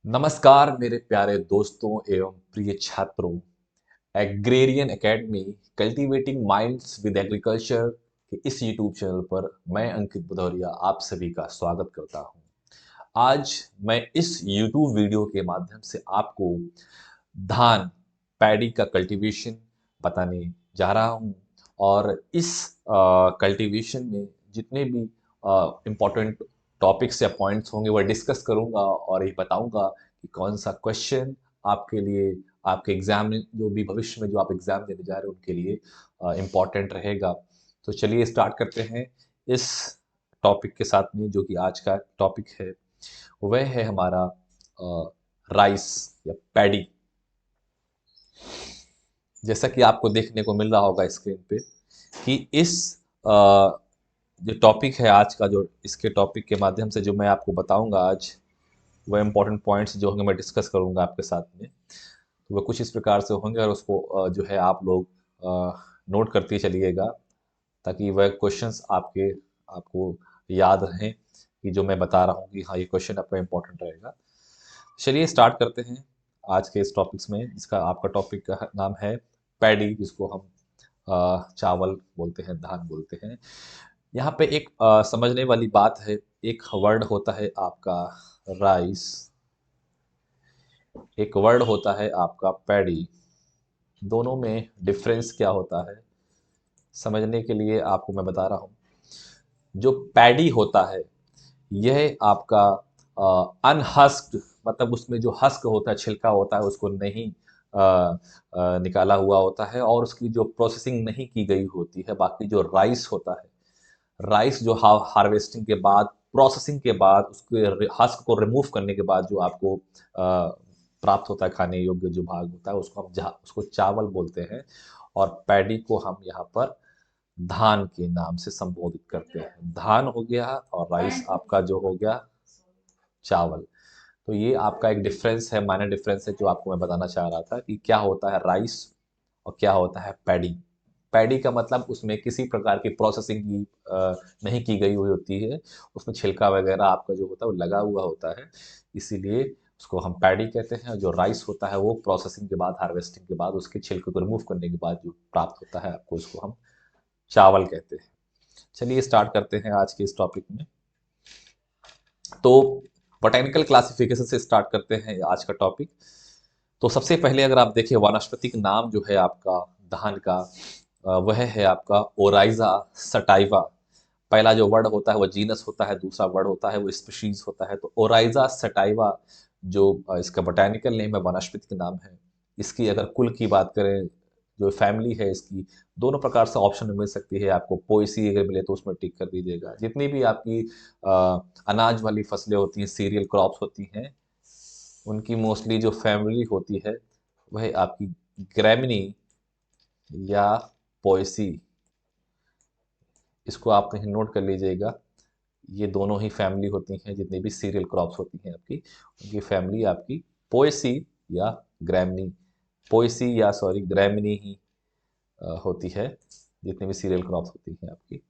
नमस्कार मेरे प्यारे दोस्तों एवं प्रिय छात्रों। Agrarian academy cultivating minds with agriculture के इस यूट्यूब चैनल पर मैं अंकित भदौरिया आप सभी का स्वागत करता हूं। आज मैं इस यूट्यूब वीडियो के माध्यम से आपको धान पैडी का कल्टीवेशन बताने जा रहा हूं और इस कल्टीवेशन में जितने भी इम्पोर्टेंट टॉपिक्स या पॉइंट्स होंगे वह डिस्कस करूंगा और ये बताऊंगा कि कौन सा क्वेश्चन आपके लिए आपके एग्जाम में जो भी भविष्य में जो आप एग्जाम देने जा रहे हो उनके लिए इम्पोर्टेंट रहेगा। तो चलिए स्टार्ट करते हैं इस टॉपिक के साथ में जो कि आज का टॉपिक है वह है हमारा राइस या पैडी। जैसा कि आपको देखने को मिल रहा होगा स्क्रीन पे कि इस जो टॉपिक है आज का, जो इसके टॉपिक के माध्यम से जो मैं आपको बताऊंगा आज वह इम्पोर्टेंट पॉइंट्स जो होंगे मैं डिस्कस करूंगा आपके साथ में। तो वह कुछ इस प्रकार से होंगे और उसको जो है आप लोग नोट करते चलिएगा ताकि वह क्वेश्चंस आपको याद रहें कि जो मैं बता रहा हूँ कि हाँ ये क्वेश्चन आपका इम्पोर्टेंट रहेगा। चलिए स्टार्ट करते हैं आज के इस टॉपिक्स में जिसका आपका टॉपिक का नाम है पैडी, जिसको हम चावल बोलते हैं, धान बोलते हैं। यहाँ पे एक समझने वाली बात है, एक वर्ड होता है आपका राइस, एक वर्ड होता है आपका पैडी। दोनों में डिफरेंस क्या होता है समझने के लिए आपको मैं बता रहा हूँ। जो पैडी होता है यह आपका अनहस्क्ड, मतलब उसमें जो हस्क होता है, छिलका होता है, उसको नहीं निकाला हुआ होता है और उसकी जो प्रोसेसिंग नहीं की गई होती है। बाकी जो राइस होता है, राइस जो हार्वेस्टिंग के बाद, प्रोसेसिंग के बाद, उसके हस्क को रिमूव करने के बाद जो आपको प्राप्त होता है खाने योग्य जो भाग होता है उसको हम उसको चावल बोलते हैं। और पैडी को हम यहाँ पर धान के नाम से संबोधित करते हैं। धान हो गया और राइस आपका जो हो गया चावल। तो ये आपका एक डिफरेंस है, माइनर डिफरेंस है जो आपको मैं बताना चाह रहा था कि क्या होता है राइस और क्या होता है पैडी। पैडी का मतलब उसमें किसी प्रकार की प्रोसेसिंग की नहीं की गई हुई होती है, उसमें छिलका वगैरह आपका जो होता है वो लगा हुआ होता है, इसीलिए उसको हम पैडी कहते हैं। जो राइस होता है वो प्रोसेसिंग के बाद, हार्वेस्टिंग के बाद, उसके छिलके को रिमूव करने के बाद जो प्राप्त होता है आपको, उसको हम चावल कहते हैं। चलिए स्टार्ट करते हैं आज के इस टॉपिक में। तो बोटेनिकल क्लासिफिकेशन से स्टार्ट करते हैं आज का टॉपिक। तो सबसे पहले अगर आप देखिए वानस्पतिक नाम जो है आपका धान का, वह है आपका ओराइजा सटाइवा। पहला जो वर्ड होता है वो जीनस होता है, दूसरा वर्ड होता है वो स्पीशीज होता है। तो ओराइजा सटाइवा जो इसका बोटेनिकल नेम है, वानस्पतिक नाम है। इसकी अगर कुल की बात करें, जो फैमिली है इसकी, दोनों प्रकार से ऑप्शन में मिल सकती है आपको। पोएसी अगर मिले तो उसमें टिक कर दीजिएगा। जितनी भी आपकी अनाज वाली फसलें होती हैं, सीरियल क्रॉप्स होती हैं, उनकी मोस्टली जो फैमिली होती है वह आपकी ग्रैमिनी या पोएसी। इसको आप कहीं नोट कर लीजिएगा। ये दोनों ही फैमिली होती हैं, जितनी भी सीरियल क्रॉप्स होती हैं आपकी, उनकी फैमिली आपकी पोएसी या ग्रैमिनी, पोएसी या सॉरी ग्रैमिनी ही होती है, जितनी भी सीरियल क्रॉप्स होती हैं आपकी।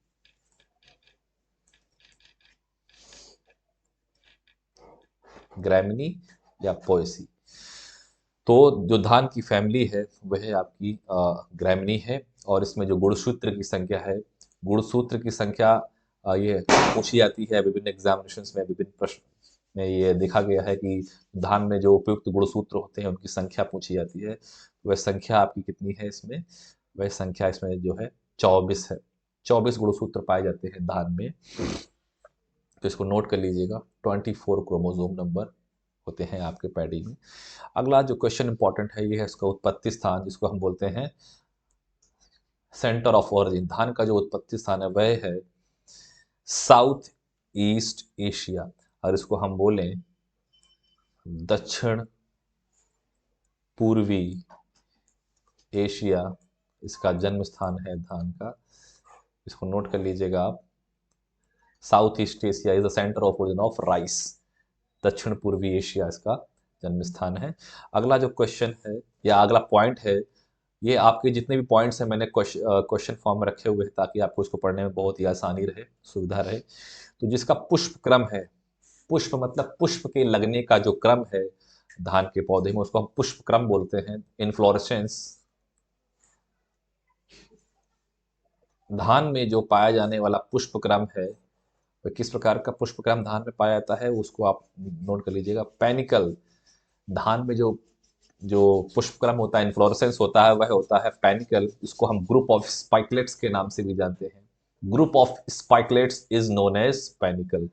ग्रैमिनी या पोएसी। तो जो धान की फैमिली है वह आपकी ग्रैमिनी है और इसमें जो गुणसूत्र की संख्या है, गुणसूत्र की संख्या ये पूछी जाती है विभिन्न एग्जामिनेशंस में, विभिन्न प्रश्न में ये देखा गया है कि धान में जो उपयुक्त गुणसूत्र होते हैं उनकी संख्या पूछी जाती है। वह संख्या आपकी कितनी है इसमें, वह संख्या इसमें जो है 24 है। 24 गुणसूत्र पाए जाते हैं धान में। तो इसको नोट कर लीजिएगा, 24 क्रोमोसोम नंबर होते हैं आपके पैडी में। अगला जो क्वेश्चन इंपॉर्टेंट है ये है इसका उत्पत्ति स्थान, जिसको हम बोलते हैं सेंटर ऑफ ओरिजिन। धान का जो उत्पत्ति स्थान है वह है साउथ ईस्ट एशिया, और इसको हम बोलें दक्षिण पूर्वी एशिया, इसका जन्म स्थान है धान का। इसको नोट कर लीजिएगा आप। South east Asia is the centre of origin of rice. दक्षिण पूर्वी एशिया इसका जन्म स्थान है। अगला जो क्वेश्चन है या अगला पॉइंट है, ये आपके जितने भी पॉइंट्स हैं मैंने क्वेश्चन फॉर्म में रखे हुए हैं ताकि आपको इसको पढ़ने में बहुत ही आसानी रहे, सुविधा रहे। तो जिसका पुष्प क्रम है पुष्प मतलब पुष्प के लगने का जो क्रम है धान के पौधे में, उसको हम पुष्प क्रम बोलते हैं, इन्फ्लोरेसेंस। धान में जो पाया जाने वाला पुष्प क्रम है, वह किस प्रकार का पुष्प क्रम धान में पाया जाता है, उसको आप नोट कर लीजिएगा, पैनिकल। धान में जो जो पुष्प क्रम होता है, इन्फ्लोरेसेंस होता है, वह होता है पैनिकल। इसको हम ग्रुप ऑफ स्पाइकलेट्स के नाम से भी जानते हैं। Group of spikelets is known as panicle.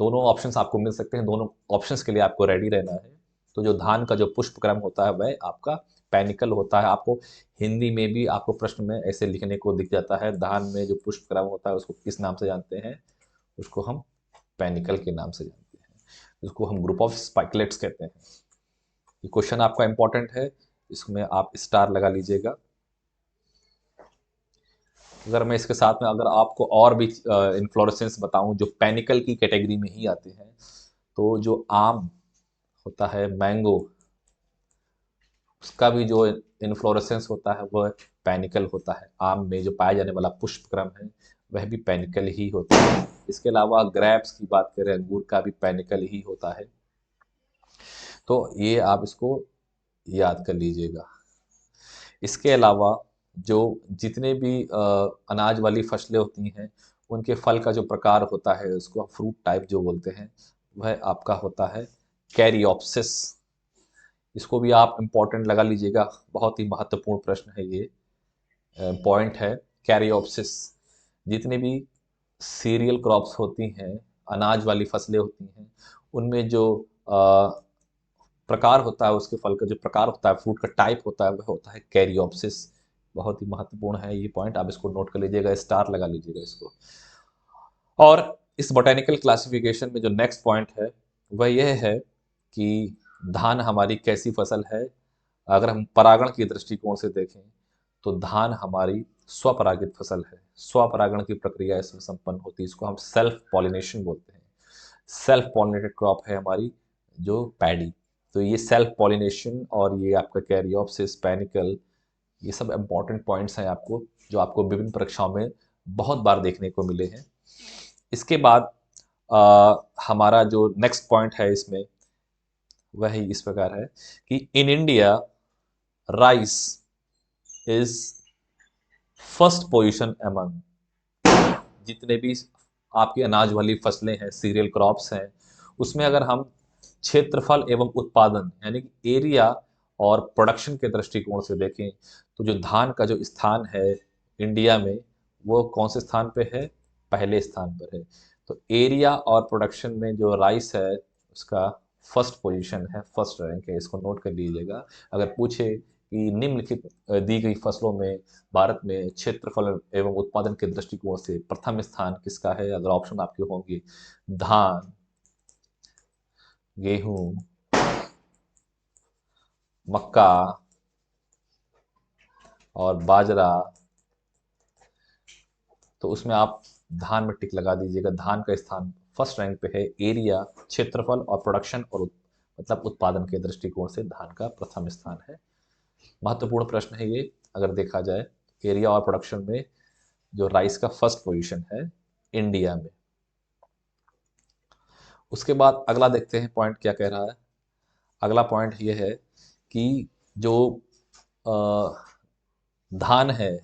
दोनों ऑप्शंस आपको मिल सकते हैं, दोनों ऑप्शंस के लिए आपको रेडी रहना है। तो जो धान का जो पुष्प क्रम होता है वह आपका पैनिकल होता है। आपको हिंदी में भी आपको प्रश्न में ऐसे लिखने को दिख जाता है, धान में जो पुष्प क्रम होता है उसको किस नाम से जानते हैं, उसको हम पैनिकल के नाम से जानते हैं, जिसको हम ग्रुप ऑफ स्पाइकलेट्स कहते हैं। ये क्वेश्चन आपका इंपॉर्टेंट है, इसमें आप स्टार लगा लीजिएगा। अगर मैं इसके साथ में अगर आपको और भी इन्फ्लोरेसेंस बताऊं जो पैनिकल की कैटेगरी में ही आते हैं, तो जो आम होता है, मैंगो, उसका भी जो इन्फ्लोरेसेंस होता है वह पैनिकल होता है। आम में जो पाया जाने वाला पुष्प क्रम है वह भी पैनिकल ही होता है। इसके अलावा ग्रेप्स की बात करें, अंगूर का भी पैनिकल ही होता है। तो ये आप इसको याद कर लीजिएगा। इसके अलावा जो जितने भी अनाज वाली फसलें होती हैं, उनके फल का जो प्रकार होता है उसको फ्रूट टाइप जो बोलते हैं, वह आपका होता है कैरियोप्सिस। इसको भी आप इम्पोर्टेंट लगा लीजिएगा, बहुत ही महत्वपूर्ण प्रश्न है ये, पॉइंट है कैरियोप्सिस। जितने भी सीरियल क्रॉप्स होती हैं, अनाज वाली फसलें होती हैं, उनमें जो प्रकार होता है, उसके फल का जो प्रकार होता है, फ्रूट का टाइप होता है, वह होता है कैरियोप्सिस। बहुत ही महत्वपूर्ण है ये पॉइंट, आप इसको नोट कर लीजिएगा, स्टार लगा लीजिएगा इसको। और इस बोटेनिकल क्लासिफिकेशन में जो नेक्स्ट पॉइंट है वह यह है कि धान हमारी कैसी फसल है। अगर हम परागण के दृष्टिकोण से देखें तो धान हमारी स्वपरागित फसल है। स्वपरागण की प्रक्रिया इसमें संपन्न होती है, इसको हम सेल्फ पॉलिनेशन बोलते हैं। सेल्फ पॉलिनेटेड क्रॉप है हमारी जो पैडी। तो ये सेल्फ पॉलिनेशन और ये आपका कैरियोप्सिस, पैनिकल, ये सब इंपॉर्टेंट पॉइंट्स हैं आपको, जो आपको विभिन्न परीक्षाओं में बहुत बार देखने को मिले हैं। इसके बाद हमारा जो नेक्स्ट पॉइंट है इसमें वह इस प्रकार है कि in India rice is first position among, जितने भी आपकी अनाज वाली फसलें हैं, सीरियल क्रॉप्स हैं, उसमें अगर हम क्षेत्रफल एवं उत्पादन यानी कि एरिया और प्रोडक्शन के दृष्टिकोण से देखें तो जो धान का जो स्थान है इंडिया में, वो कौन से स्थान पे है, पहले स्थान पर है। तो एरिया और प्रोडक्शन में जो राइस है उसका फर्स्ट पोजीशन है, फर्स्ट रैंक है, इसको नोट कर लीजिएगा। अगर पूछे कि निम्नलिखित दी गई फसलों में भारत में क्षेत्रफल एवं उत्पादन के दृष्टिकोण से प्रथम स्थान किसका है, अगर ऑप्शन आपके होंगे धान, गेहूं, मक्का और बाजरा, तो उसमें आप धान में टिक लगा दीजिएगा। धान का स्थान फर्स्ट रैंक पे है। एरिया, क्षेत्रफल और प्रोडक्शन और मतलब उत्पादन के दृष्टिकोण से धान का प्रथम स्थान है। महत्वपूर्ण प्रश्न है ये, अगर देखा जाए एरिया और प्रोडक्शन में जो राइस का फर्स्ट पोजीशन है इंडिया में। उसके बाद अगला देखते हैं पॉइंट क्या कह रहा है। अगला पॉइंट ये है कि जो धान है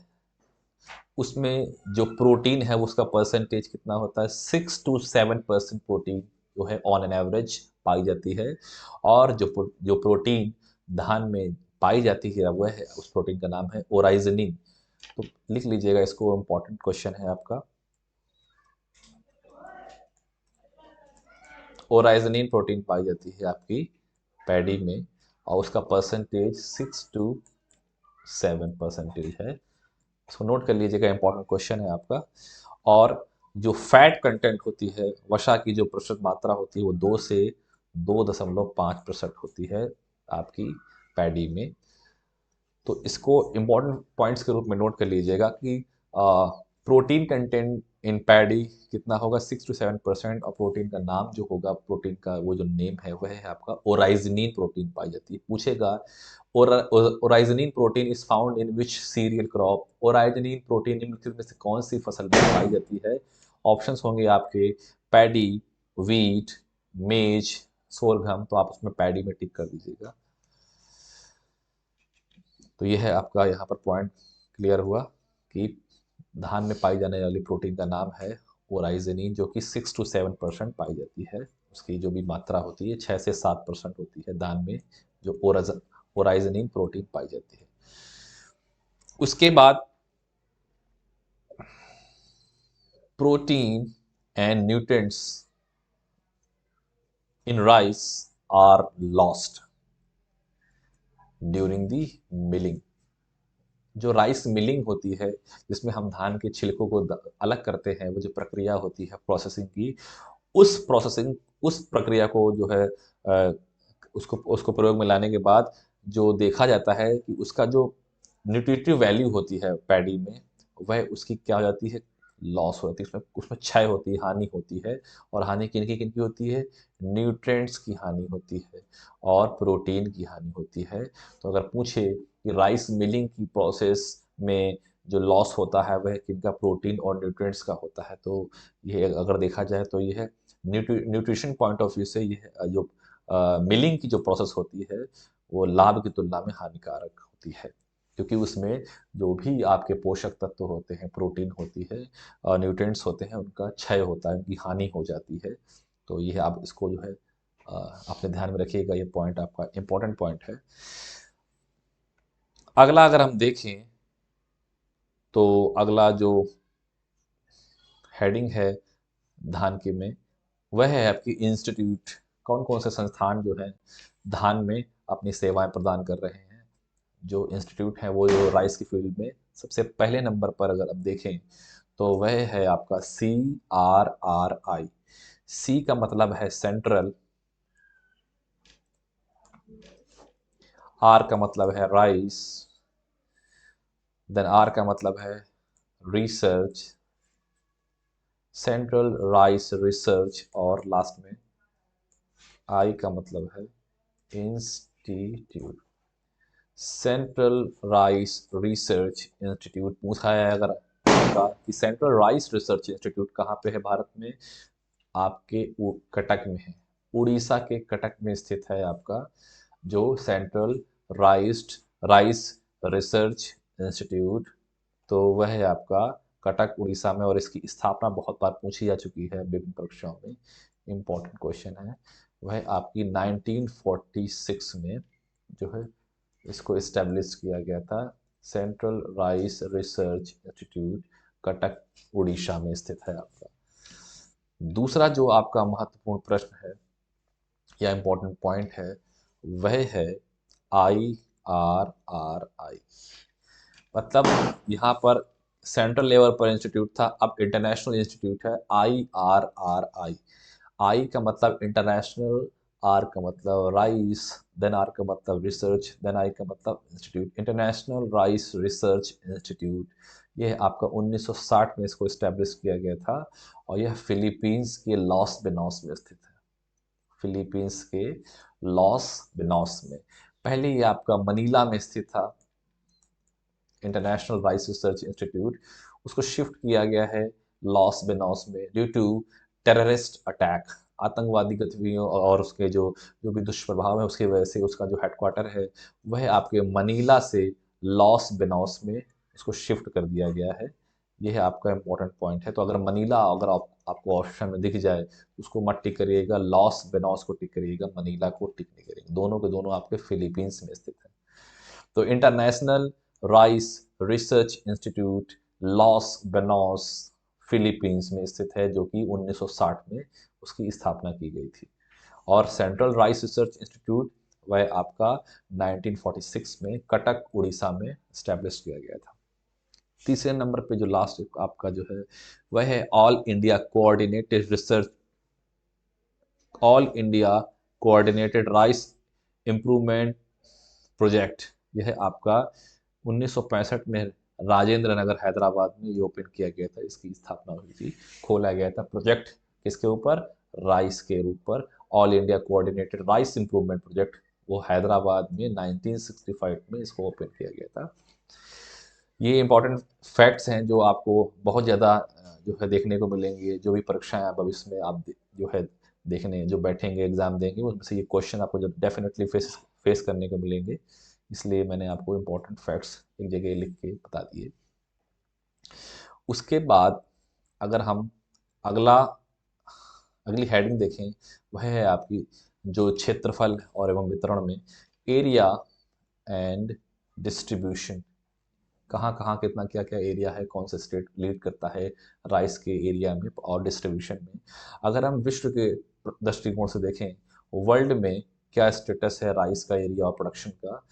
उसमें जो प्रोटीन है उसका परसेंटेज कितना होता है, 6 to 7% प्रोटीन जो है ऑन एन एवरेज पाई जाती है। और जो प्रोटीन धान में पाई जाती है वह है, उस प्रोटीन का नाम है ओराइजनिन। तो लिख लीजिएगा इसको, इम्पोर्टेंट क्वेश्चन है आपका। ओराइजनिन प्रोटीन पाई जाती है आपकी पैडी में और उसका परसेंटेज 6 to 7% है। इसको नोट कर लीजिएगा, इंपॉर्टेंट क्वेश्चन है आपका। और जो फैट कंटेंट होती है, वसा की जो प्रतिशत मात्रा होती है वो 2 से 2.5% होती है आपकी पैडी में। तो इसको इम्पोर्टेंट पॉइंट्स के रूप में नोट कर लीजिएगा कि प्रोटीन कंटेंट इन पैडी कितना होगा, 6 to 7%। और प्रोटीन का नाम जो होगा, प्रोटीन का वो जो नेम है वह है आपका ओराइजनिन प्रोटीन पाई जाती है। पूछेगा oryzenin protein is found in which cereal crop, oryzenin protein निम्नलिखित में से कौन सी फसल में पाई जाती है। ऑप्शंस होंगे आपके पैडी, व्हीट, मेज, सोरघम, तो आप उसमें पैडी में टिक कर दीजिएगा। तो यह है आपका यहाँ पर पॉइंट क्लियर हुआ कि धान में पाई जाने वाली प्रोटीन का नाम है ओराइजेनिन, जो कि 6 to 7% पाई जाती है। उसकी जो भी मात्रा होती है 6 से 7% होती है धान में, जो ओराइजेनिन प्रोटीन पाई जाती है। उसके बाद protein and nutrients in rice are lost during the milling. जो राइस मिलिंग होती है, जिसमें हम धान के छिलकों को अलग करते हैं, वो जो प्रक्रिया होती है प्रोसेसिंग की, उस प्रक्रिया को जो है उसको उसको प्रयोग में लाने के बाद जो देखा जाता है कि उसका जो न्यूट्रिटिव वैल्यू होती है पैडी में, वह उसकी क्या हो जाती है, लॉस होती है। उसमें उसमें क्षय होती है, हानि होती है। और हानि किन की होती है, न्यूट्रिएंट्स की हानि होती है और प्रोटीन की हानि होती है। तो अगर पूछे कि राइस मिलिंग की प्रोसेस में जो लॉस होता है वह किनका, प्रोटीन और न्यूट्रिएंट्स का होता है, तो ये अगर देखा जाए तो यह है न्यूट्रिशन पॉइंट ऑफ व्यू से यह जो मिलिंग की जो प्रोसेस होती है वो लाभ की तुलना में हानिकारक होती है, क्योंकि उसमें जो भी आपके पोषक तत्व होते हैं, प्रोटीन होती है, न्यूट्रिएंट्स होते हैं, उनका क्षय होता है, उनकी हानि हो जाती है। तो यह आप इसको जो है अपने ध्यान में रखिएगा, ये पॉइंट आपका इम्पोर्टेंट पॉइंट है। अगला अगर हम देखें तो अगला जो हेडिंग है धान के में, वह है आपकी इंस्टीट्यूट। कौन कौन से संस्थान जो हैं धान में अपनी सेवाएं प्रदान कर रहे हैं। जो इंस्टीट्यूट हैं वो जो राइस की फील्ड में सबसे पहले नंबर पर अगर आप देखें तो वह है आपका CRRI। सी का मतलब है सेंट्रल, आर का मतलब है राइस, देन आर का मतलब है रिसर्च, सेंट्रल राइस रिसर्च, और लास्ट में आई का मतलब है institute. Central rice Research institute पूछा है अगर आपका कि सेंट्रल राइस रिसर्च इंस्टीट्यूट कहाँ पे है भारत में, आपके कटक में है। उड़ीसा के कटक में स्थित है आपका जो सेंट्रल राइस रिसर्च इंस्टीट्यूट। तो वह है आपका कटक उड़ीसा में, और इसकी स्थापना बहुत बार पूछी जा चुकी है विभिन्न परीक्षाओं में, इम्पोर्टेंट क्वेश्चन है। वह आपकी 1946 में जो है इसको इस्टेब्लिश किया गया था। Central rice Research institute Cuttack Orissa में स्थित है आपका। दूसरा जो आपका महत्वपूर्ण प्रश्न है या इम्पोर्टेंट पॉइंट है वह है IRRI। मतलब यहाँ पर सेंट्रल लेवल पर इंस्टीट्यूट था, अब इंटरनेशनल इंस्टीट्यूट है IRRI। आई का मतलब इंटरनेशनल, आर का मतलब राइस, देन आर का मतलब रिसर्च, देन आई का मतलब institute. International Rice Research institute, यह आपका 1960 में इसको इस्टेब्लिश किया गया था, और यह फिलीपींस के लॉस बेनॉस में स्थित है। फिलीपींस के लॉस बेनॉस में। पहले ये आपका मनीला में स्थित था इंटरनेशनल राइस रिसर्च इंस्टीट्यूट, उसको शिफ्ट किया गया है लॉस बेनॉस में ड्यू टू टेररिस्ट अटैक, आतंकवादी गतिविधियों और उसके जो जो भी दुष्प्रभाव है उसकी वजह से उसका जो हेडक्वार्टर है वह आपके मनीला से लॉस बेनॉस में उसको शिफ्ट कर दिया गया है। यह है आपका इम्पोर्टेंट पॉइंट है। तो अगर मनीला अगर आपको ऑप्शन में दिख जाए तो उसको मत टिक करिएगा, लॉस बेनॉस को टिक करिएगा, मनीला को टिक नहीं करिएगा। दोनों के दोनों आपके फिलीपींस में स्थित है। तो International Rice Research Institute Los Banos Philippines में स्थित है, जो कि 1960 में उसकी स्थापना की गई थी। और सेंट्रल राइस रिसर्च इंस्टीट्यूट वह आपका 1946 में कटक उड़ीसा में स्टैब्लिश किया गया था। तीसरे नंबर पे जो लास्ट आपका जो है वह है all India coordinated rice improvement project. यह आपका 1965 में राजेंद्र नगर हैदराबाद में ये ओपन किया गया था, इसकी स्थापना हुई थी, खोला गया था प्रोजेक्ट किसके ऊपर, राइस के ऊपर। All India coordinated rice improvement project, वो हैदराबाद में 1965 में इसको ओपन किया गया था। ये इंपॉर्टेंट फैक्ट्स हैं जो आपको बहुत ज़्यादा जो है देखने को मिलेंगे, जो भी परीक्षाएं भविष्य में आप जो है देखने जो बैठेंगे एग्ज़ाम देंगे उसमें से ये क्वेश्चन आपको जब डेफिनेटली फेस करने को मिलेंगे, इसलिए मैंने आपको इम्पोर्टेंट फैक्ट्स एक जगह लिख के बता दिए। उसके बाद अगर हम अगला अगली हेडिंग देखें, वह है आपकी जो क्षेत्रफल और एवं वितरण में एरिया एंड डिस्ट्रीब्यूशन। कहाँ कहाँ कितना क्या क्या एरिया है, कौन सा स्टेट लीड करता है राइस के एरिया में और डिस्ट्रीब्यूशन में। अगर हम विश्व के दृष्टिकोण से देखें, वर्ल्ड में क्या स्टेटस है राइस का एरिया और प्रोडक्शन का,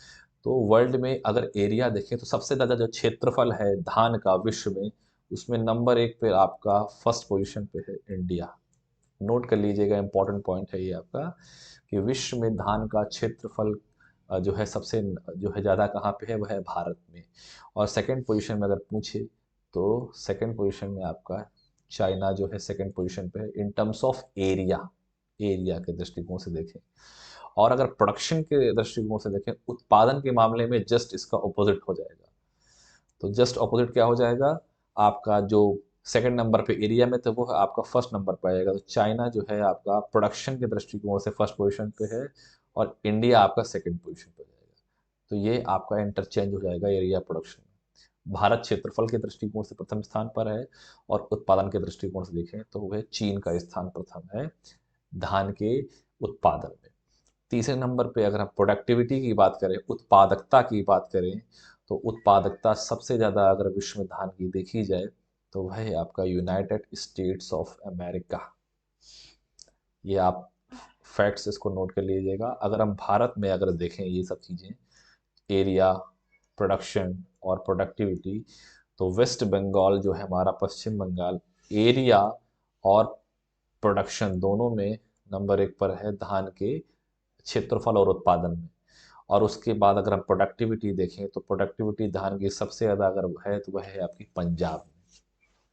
तो वर्ल्ड में अगर एरिया देखें तो सबसे ज़्यादा जो क्षेत्रफल है धान का विश्व में, उसमें नंबर 1 पे आपका फर्स्ट पोजीशन पे है इंडिया। नोट कर लीजिएगा, इंपॉर्टेंट पॉइंट है ये आपका, कि विश्व में धान का क्षेत्रफल जो है सबसे जो है ज़्यादा कहाँ पे है, वह है भारत में। और सेकंड पोजीशन में अगर पूछे तो सेकंड पोजीशन में आपका चाइना जो है सेकंड पोजीशन पे है in terms of area, area के दृष्टिकोण से देखें। और अगर प्रोडक्शन के दृष्टिकोण से देखें, उत्पादन के मामले में जस्ट इसका ऑपोजिट हो जाएगा। तो जस्ट ऑपोजिट क्या हो जाएगा, आपका जो सेकंड नंबर पे एरिया में, तो वो आपका फर्स्ट नंबर पे आएगा। तो चाइना जो है आपका प्रोडक्शन के दृष्टिकोण से फर्स्ट पोजीशन पे है और इंडिया आपका सेकंड पोजीशन पे जाएगा। तो ये आपका इंटरचेंज हो जाएगा एरिया प्रोडक्शन में। भारत क्षेत्रफल के दृष्टिकोण से प्रथम स्थान पर है और उत्पादन के दृष्टिकोण से देखें तो वह चीन का स्थान प्रथम है धान के उत्पादन में। तीसरे नंबर पे अगर हम प्रोडक्टिविटी की बात करें, उत्पादकता की बात करें, तो उत्पादकता सबसे ज़्यादा अगर विश्व में धान की देखी जाए तो वह है आपका यूनाइटेड स्टेट्स ऑफ अमेरिका। ये आप फैक्ट्स इसको नोट कर लीजिएगा। अगर हम भारत में अगर देखें ये सब चीज़ें, एरिया, प्रोडक्शन और प्रोडक्टिविटी, तो वेस्ट बंगाल जो है हमारा, पश्चिम बंगाल, एरिया और प्रोडक्शन दोनों में नंबर 1 पर है धान के क्षेत्रफल और उत्पादन में। और उसके बाद अगर हम प्रोडक्टिविटी देखें तो प्रोडक्टिविटी धान की सबसे ज़्यादा अगर है तो वह है आपकी पंजाब में।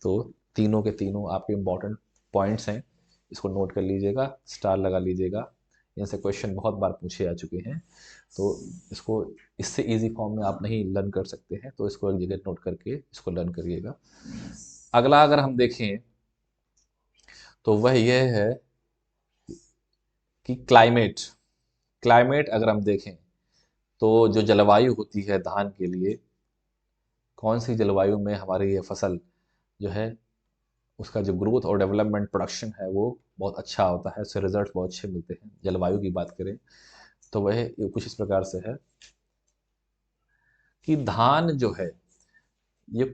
तो तीनों के तीनों आपके इम्पॉर्टेंट पॉइंट्स हैं, इसको नोट कर लीजिएगा, स्टार लगा लीजिएगा। इनसे क्वेश्चन बहुत बार पूछे आ चुके हैं, तो इसको इससे इजी फॉर्म में आप नहीं लर्न कर सकते हैं, तो इसको एक जगह नोट करके इसको लर्न करिएगा। अगला अगर हम देखें तो वह यह है कि क्लाइमेट। क्लाइमेट अगर हम देखें तो जो जलवायु होती है धान के लिए, कौन सी जलवायु में हमारी ये फसल जो है उसका जो ग्रोथ और डेवलपमेंट प्रोडक्शन है वो बहुत अच्छा होता है, उससे रिजल्ट बहुत अच्छे मिलते हैं। जलवायु की बात करें तो वह कुछ इस प्रकार से है कि धान जो है, ये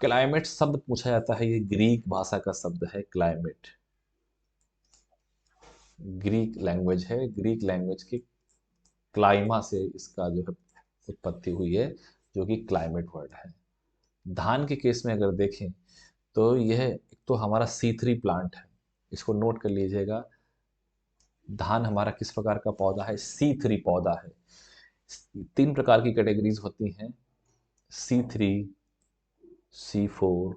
क्लाइमेट शब्द पूछा जाता है, ये ग्रीक भाषा का शब्द है क्लाइमेट, ग्रीक लैंग्वेज है। ग्रीक लैंग्वेज की क्लाइमा से इसका जो है उत्पत्ति हुई है, जो कि क्लाइमेट वर्ड है। धान के केस में अगर देखें तो यह एक तो हमारा C3 प्लांट है, इसको नोट कर लीजिएगा। धान हमारा किस प्रकार का पौधा है, C3 पौधा है। 3 प्रकार की कैटेगरीज होती हैं, C3, C4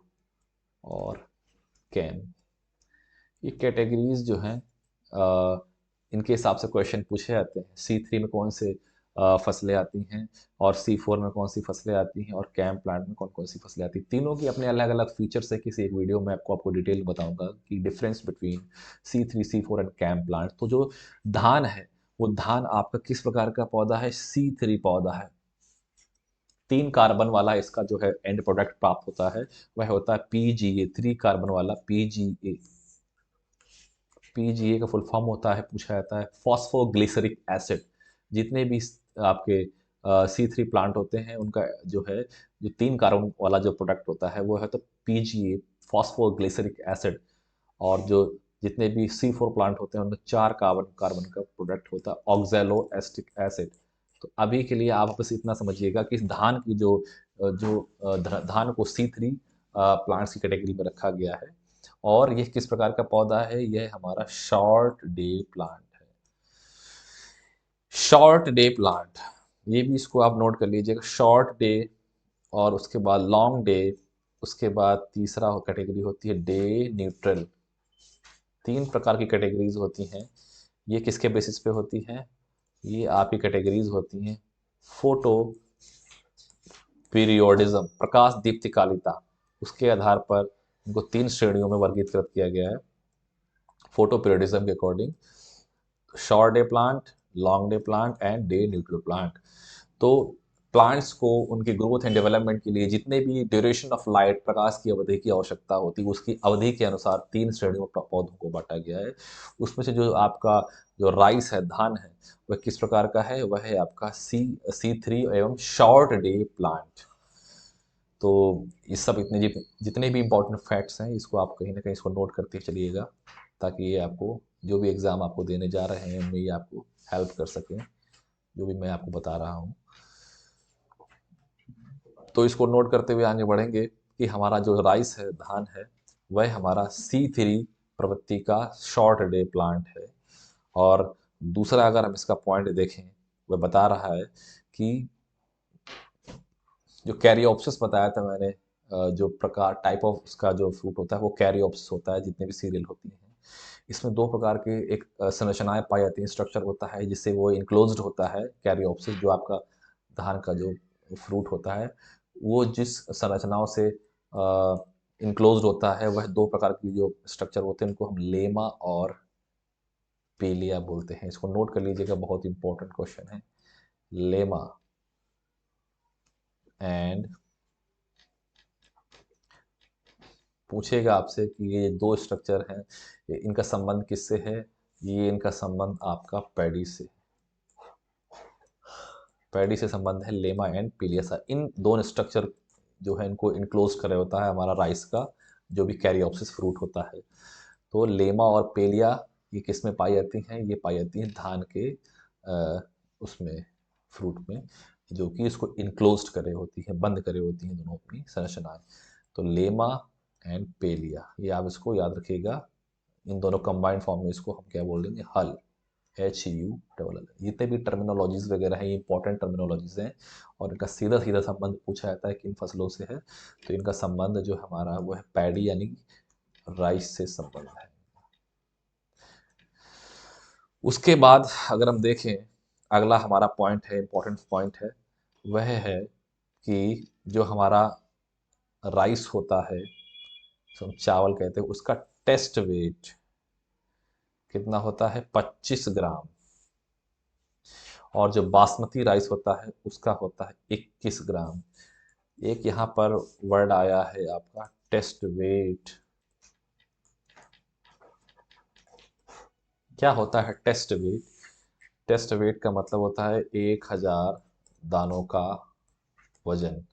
और कैम। ये कैटेगरीज जो हैं इनके हिसाब से क्वेश्चन पूछे जाते हैं। C3 में कौन से फसलें आती हैं और C4 में कौन सी फसलें आती हैं और कैम प्लांट में कौन कौन सी फसलें आती हैं। तीनों की अपने अलग अलग फीचर्स है, किसी एक वीडियो में आपको डिटेल बताऊंगा कि difference between C3, C4 and CAM plant. तो जो धान है वो धान आपका किस प्रकार का पौधा है, C3 पौधा है। 3 कार्बन वाला इसका जो है एंड प्रोडक्ट प्राप्त होता है, वह होता है PGA, 3 कार्बन वाला PGA। पीजीए का फुल फॉर्म होता है, पूछा जाता है फॉस्फोग्लिसरिक एसिड। जितने भी आपके C3 प्लांट होते हैं उनका जो है, जो 3 कार्बन वाला जो प्रोडक्ट होता है वो है तो PGA, फॉस्फोग्लिसरिक एसिड। और जो जितने भी C4 प्लांट होते हैं उनमें 4 कार्बन कार्बन का प्रोडक्ट होता है ऑक्जेलो एस्टिक एसिड। तो अभी के लिए आप बस इतना समझिएगा कि इस धान की धान को C3 प्लांट्स की कैटेगरी में रखा गया है। और यह किस प्रकार का पौधा है, यह हमारा शॉर्ट डे प्लांट है। शॉर्ट डे प्लांट, ये भी इसको आप नोट कर लीजिएगा, शॉर्ट डे और उसके बाद लॉन्ग डे, उसके बाद तीसरा कैटेगरी होती है डे न्यूट्रल। 3 प्रकार की कैटेगरीज होती हैं। ये किसके बेसिस पे होती हैं, ये आपकी कैटेगरीज होती हैं फोटो पीरियोडिज्म, प्रकाश दीप्तिकालिता, उसके आधार पर इनको 3 श्रेणियों में वर्गीकृत किया गया है। फोटो पीरियडिज्म के according, short day plant, long day plant and day neutral plant. तो प्लांट्स को उनके ग्रोथ एंड डेवलपमेंट के लिए जितने भी ड्यूरेशन ऑफ लाइट, प्रकाश की अवधि की आवश्यकता होती है, उसकी अवधि के अनुसार 3 श्रेणियों में पौधों को बांटा गया है। उसमें से जो आपका जो राइस है, धान है, वह किस प्रकार का है? वह है आपका C3 एवं शॉर्ट डे प्लांट। तो ये सब जितने भी इंपॉर्टेंट फैक्ट्स हैं, इसको आप कहीं ना कहीं इसको नोट करते चलिएगा, ताकि ये आपको जो भी एग्ज़ाम आपको देने जा रहे हैं उनमें ये आपको हेल्प कर सकें, जो भी मैं आपको बता रहा हूँ। तो इसको नोट करते हुए आगे बढ़ेंगे कि हमारा जो राइस है, धान है, वह हमारा C3 प्रवृत्ति का शॉर्ट डे प्लांट है। और दूसरा अगर हम इसका पॉइंट देखें, वह बता रहा है कि जो कैरियोप्सिस बताया था मैंने, जो प्रकार टाइप ऑफ उसका जो फ्रूट होता है वो कैरियोप्सिस होता है, जितने भी सीरियल होती हैं। इसमें दो प्रकार के एक संरचनाएं पाई जाती हैं, स्ट्रक्चर होता है जिससे वो इनक्लोज्ड होता है। कैरियोप्सिस जो आपका धान का जो फ्रूट होता है, वो जिस संरचनाओं से इनक्लोज्ड होता है, वह दो प्रकार की जो स्ट्रक्चर होते हैं उनको हम लेमा और पेलिया बोलते हैं। इसको नोट कर लीजिएगा, बहुत इंपॉर्टेंट क्वेश्चन है। लेमा एंड पूछेगा आपसे कि ये दो स्ट्रक्चर हैं, इनका संबंध किससे है? ये इनका संबंध आपका पैडी से संबंध है, लेमा एंड पीलियसा। इन दोनों स्ट्रक्चर जो है इनको इनक्लोज करे होता है हमारा राइस का जो भी कैरियोप्सिस फ्रूट होता है। तो लेमा और पेलिया ये किस में पाई जाती हैं? ये पाई जाती हैं धान के उसमें फ्रूट में, जो कि इसको इनक्लोज्ड करे होती है, बंद करे होती हैं दोनों अपनी संरचनाएं। तो लेमा एंड पेलिया, ये आप इसको याद रखिएगा। इन दोनों कंबाइंड फॉर्म में इसको हम क्या बोल देंगे? हल, HULL। जितने भी टर्मिनोलॉजीज वगैरह हैं, इंपॉर्टेंट टर्मिनोलॉजीज हैं, और इनका सीधा सीधा संबंध पूछा जाता है किन फसलों से है, तो इनका संबंध जो हमारा वो है पैडी यानी राइस से संबंध है। उसके बाद अगर हम देखें, अगला हमारा पॉइंट है, इंपॉर्टेंट पॉइंट है, वह है कि जो हमारा राइस होता है, हम चावल कहते हैं, उसका टेस्ट वेट कितना होता है? 25 ग्राम। और जो बासमती राइस होता है उसका होता है 21 ग्राम। एक यहाँ पर वर्ड आया है आपका टेस्ट वेट। क्या होता है टेस्ट वेट? टेस्ट वेट का मतलब होता है 1000 दानों का वजन।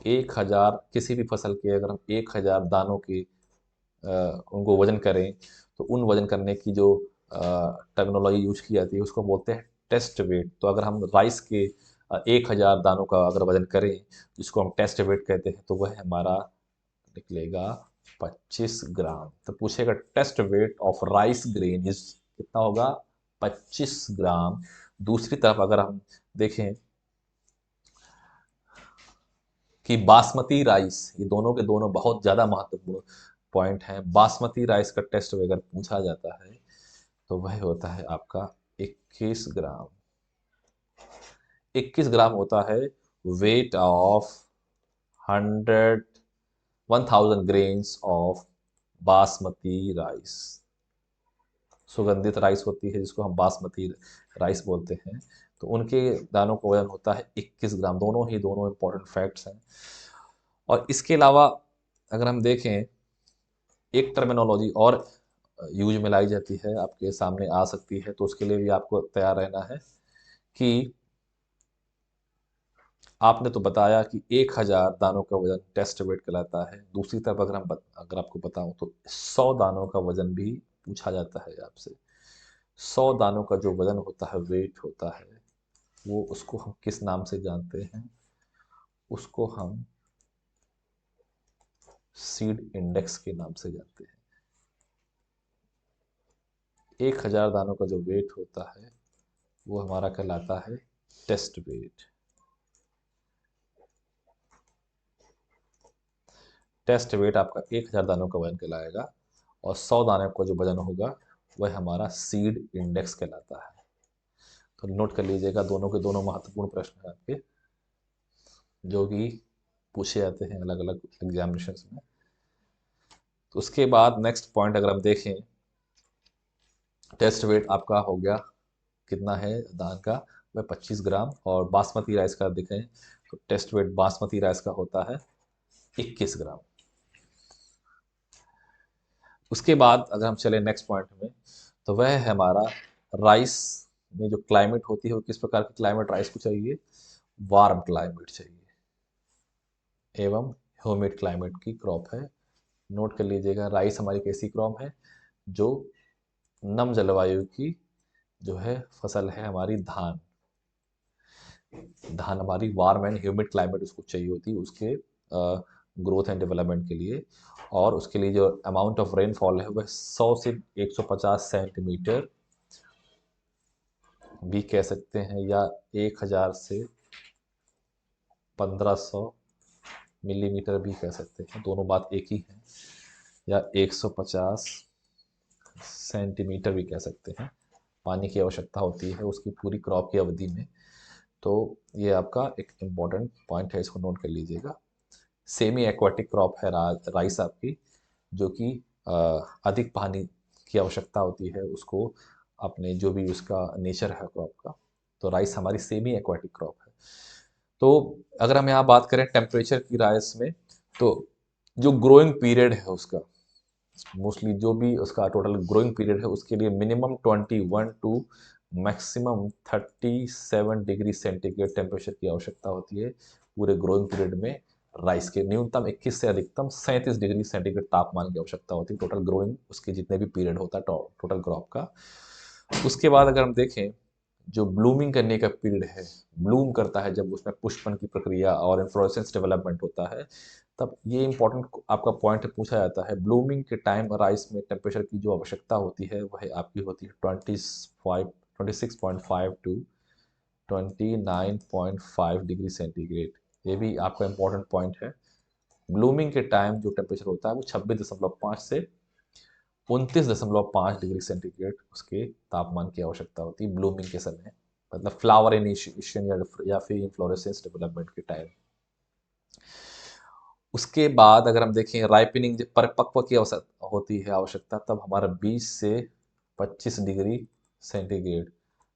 1000 किसी भी फसल के अगर हम 1000 दानों की उनको वजन करें, तो उन वजन करने की जो टर्मिनोलॉजी यूज की जाती है उसको बोलते हैं टेस्ट वेट। तो अगर हम राइस के 1000 दानों का अगर वजन करें, जिसको हम टेस्ट वेट कहते हैं, तो वह हमारा निकलेगा 25 ग्राम। तो पूछेगा test weight of rice grain is कितना होगा? 25 ग्राम। दूसरी तरफ अगर हम देखें कि बासमती राइस, ये दोनों के दोनों बहुत ज़्यादा महत्वपूर्ण पॉइंट हैं। बासमती राइस का टेस्ट अगर पूछा जाता है तो वह होता है आपका 21 ग्राम। 21 ग्राम होता है weight of 1000 grains of basmati rice. सुगंधित राइस होती है जिसको हम बासमती राइस बोलते हैं, तो उनके दानों का वजन होता है 21 ग्राम। दोनों इंपॉर्टेंट फैक्ट्स हैं। और इसके अलावा अगर हम देखें, एक टर्मिनोलॉजी और यूज में लाई जाती है, आपके सामने आ सकती है, तो उसके लिए भी आपको तैयार रहना है कि आपने तो बताया कि 1000 दानों का वजन टेस्ट वेट कहलाता है। दूसरी तरफ अगर आपको बताऊं तो 100 दानों का वजन भी पूछा जाता है आपसे। 100 दानों का जो वजन होता है, वेट होता है, वो उसको हम किस नाम से जानते हैं? उसको हम सीड इंडेक्स के नाम से जानते हैं। 1000 दानों का जो वेट होता है वो हमारा कहलाता है टेस्ट वेट। टेस्ट वेट आपका 1000 दानों का वजन कहलाएगा, और 100 दानों का जो वजन होगा वह हमारा सीड इंडेक्स कहलाता है। तो नोट कर लीजिएगा, दोनों के दोनों महत्वपूर्ण प्रश्न हैं आपके, जो कि पूछे जाते हैं अलग अलग एग्जामिनेशन में। तो उसके बाद नेक्स्ट पॉइंट अगर हम देखें, टेस्ट वेट आपका हो गया कितना है धान का, वह 25 ग्राम। और बासमती राइस का देखें तो टेस्ट वेट बासमती राइस का होता है 21 ग्राम। उसके बाद अगर हम चले नेक्स्ट पॉइंट में, तो वह है हमारा राइस में जो क्लाइमेट होती है वो किस प्रकार की क्लाइमेट राइस को चाहिए, वार्म क्लाइमेट चाहिए एवं ह्यूमिड क्लाइमेट की क्रॉप है। नोट कर लीजिएगा, राइस हमारी कैसी क्रॉप है, जो नम जलवायु की जो है फसल है हमारी धान। धान हमारी वार्म एंड ह्यूमिड क्लाइमेट उसको चाहिए होती है उसके ग्रोथ एंड डेवलपमेंट के लिए। और उसके लिए जो अमाउंट ऑफ रेनफॉल है वह 100 से 150 सेंटीमीटर भी कह सकते हैं, या 1000 से 1500 मिलीमीटर भी कह सकते हैं, दोनों बात एक ही है। या 150 सेंटीमीटर भी कह सकते हैं, पानी की आवश्यकता होती है उसकी पूरी क्रॉप की अवधि में। तो ये आपका एक इम्पॉर्टेंट पॉइंट है, इसको नोट कर लीजिएगा। सेमी एक्वाटिक क्रॉप है राइस आपकी, जो कि अधिक पानी की आवश्यकता होती है उसको, अपने जो भी उसका नेचर है क्रॉप का। तो राइस हमारी सेमी एक्वाटिक क्रॉप है। तो अगर हम यहाँ बात करें टेम्परेचर की राइस में, तो जो ग्रोइंग पीरियड है उसका, मोस्टली जो भी उसका टोटल ग्रोइंग पीरियड है उसके लिए minimum 21 to maximum 37 degree centigrade temperature की आवश्यकता होती है पूरे ग्रोइंग पीरियड में। राइस के न्यूनतम 21 से अधिकतम 37 डिग्री सेंटीग्रेड तापमान की आवश्यकता होती है टोटल ग्रोइंग उसके जितने भी पीरियड होता है टोटल क्रॉप का। उसके बाद अगर हम देखें, जो ब्लूमिंग करने का पीरियड है, ब्लूम करता है जब उसमें पुष्पन की प्रक्रिया और इन्फ्लोरेसेंस डेवलपमेंट होता है, तब ये इंपॉर्टेंट आपका पॉइंट पूछा जाता है। ब्लूमिंग के टाइम राइस में टेम्परेचर की जो आवश्यकता होती है वह आपकी होती है 26.5 टू 29.5 डिग्री सेंटीग्रेड। ये भी आपका इंपॉर्टेंट पॉइंट है। ब्लूमिंग के टाइम जो टेम्परेचर होता है वो 26.5 से 29.5 डिग्री सेंटीग्रेड उसके तापमान की आवश्यकता होती है ब्लूमिंग के समय, मतलब फ्लावर इनिशिएशन या फिर इन्फ्लोरेसेंस डेवलपमेंट के टाइम। उसके बाद अगर हम देखें राइपनिंग, जब परिपक्व की आवश्यकता होती है आवश्यकता, तब हमारा 20 से 25 डिग्री सेंटीग्रेड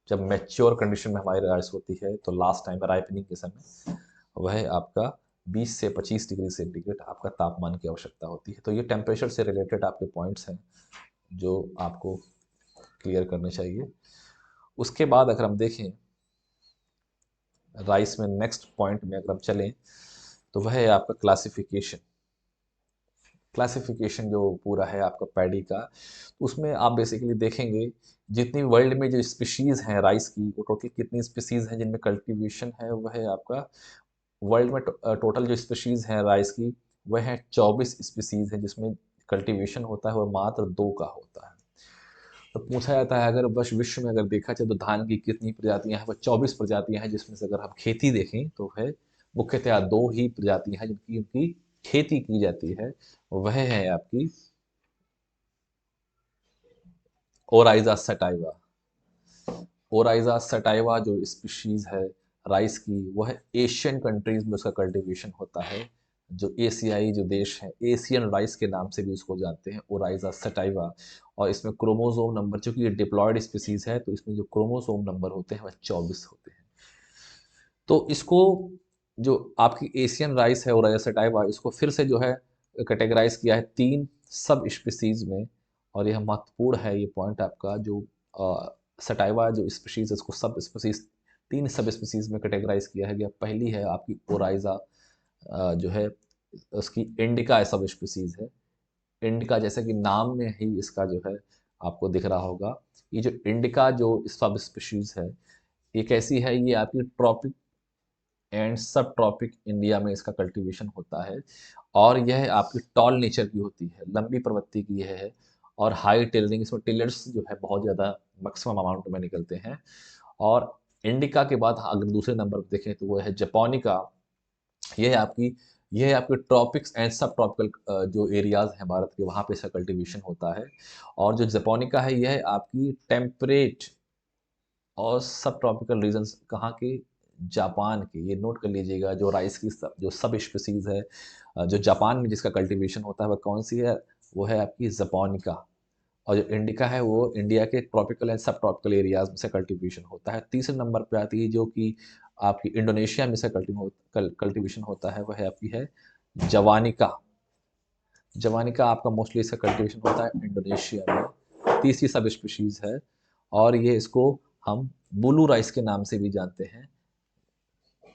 जब मैच्योर कंडीशन में हमारी राइस होती है, तो लास्ट टाइम राइपनिंग के समय वह आपका 20 से 25 डिग्री सेंटीग्रेड आपका तापमान की आवश्यकता होती है। तो ये टेम्परेचर से रिलेटेड आपके पॉइंट्स हैं जो आपको क्लियर करने चाहिए। उसके बाद अगर हम देखें राइस में नेक्स्ट पॉइंट में अगर हम चलें, तो वह है आपका क्लासिफिकेशन। क्लासिफिकेशन जो पूरा है आपका पैडी का, उसमें आप बेसिकली देखेंगे जितनी वर्ल्ड में जो स्पीशीज़ हैं राइस की, वो टोटल कितनी स्पीशीज़ हैं जिनमें कल्टीवेशन है, वह है आपका वर्ल्ड में टोटल जो स्पीशीज़ हैं राइस की वह है 24 स्पीशीज़ हैं, जिसमें कल्टीवेशन होता है वह मात्र 2 का होता है। तो पूछा जाता है अगर बस विश्व में अगर देखा जाए तो धान की कितनी प्रजातियां हैं, वह 24 प्रजातियां हैं, जिसमें से अगर हम खेती देखें तो है मुख्यतः 2 ही प्रजातियां हैं जिनकी उनकी खेती की जाती है। वह है आपकी ओराइजा सटाइवा। ओराइजा सटाइवा जो स्पीशीज है राइस की, वह एशियन कंट्रीज में उसका कल्टीवेशन होता है। जो एशियाई जो देश हैं, एशियन राइस के नाम से भी उसको जानते हैं, ओराइजा सटाइवा। और इसमें क्रोमोसोम नंबर, चूंकि ये डिप्लॉयड स्पीसीज है तो इसमें जो क्रोमोसोम नंबर होते हैं वह 24 होते हैं। तो इसको जो आपकी एशियन राइस है ओराइजा सटाइवा, इसको फिर से जो है कैटेगराइज किया है 3 सब स्पीसीज में। और यह महत्वपूर्ण है ये पॉइंट आपका, जो सटाइवा जो स्पीशीज है इसको सब स्पीसीज 3 सब स्पीसीज में कैटेगराइज किया है गया। पहली है आपकी ओराइजा, जो है उसकी इंडिका सब स्पीसीज है। इंडिका जैसे कि नाम में ही इसका जो है आपको दिख रहा होगा, ये जो इंडिका जो सब स्पीशीज है, ये कैसी है, ये आपकी ट्रॉपिक एंड सब ट्रॉपिक इंडिया में इसका कल्टीवेशन होता है। और यह आपकी टॉल नेचर की होती है, लंबी प्रवृत्ति की यह है। और हाई टेलरिंग, इसमें टिलर्स जो है बहुत ज़्यादा मैक्सिमम अमाउंट में निकलते हैं। और इंडिका के बाद अगर दूसरे नंबर पर देखें तो वो है जापानिका। यह है आपकी ट्रॉपिक्स एंड सब ट्रॉपिकल जो एरियाज हैं भारत के, वहाँ पे इसका कल्टीवेशन होता है। और जो जापानिका है यह आपकी टेम्परेट और सब ट्रॉपिकल रीजन्स कहाँ के, जापान के। ये नोट कर लीजिएगा, जो राइस की जो सब स्पीसीज है जो जापान में जिसका कल्टीवेशन होता है वह कौन सी है, वो है आपकी जपोनिका। और जो इंडिका है वो इंडिया के ट्रॉपिकल एंड सब ट्रॉपिकल एरियाज में से कल्टीवेशन होता है। तीसरे नंबर पे आती है जो कि आपकी इंडोनेशिया में से कल्टीवेशन होता है, वह है आपकी है जवानिका। जवानिका आपका मोस्टली इसका कल्टीवेशन होता है इंडोनेशिया में। तीसरी सब स्पीशीज है, और ये इसको हम ब्लू राइस के नाम से भी जानते हैं।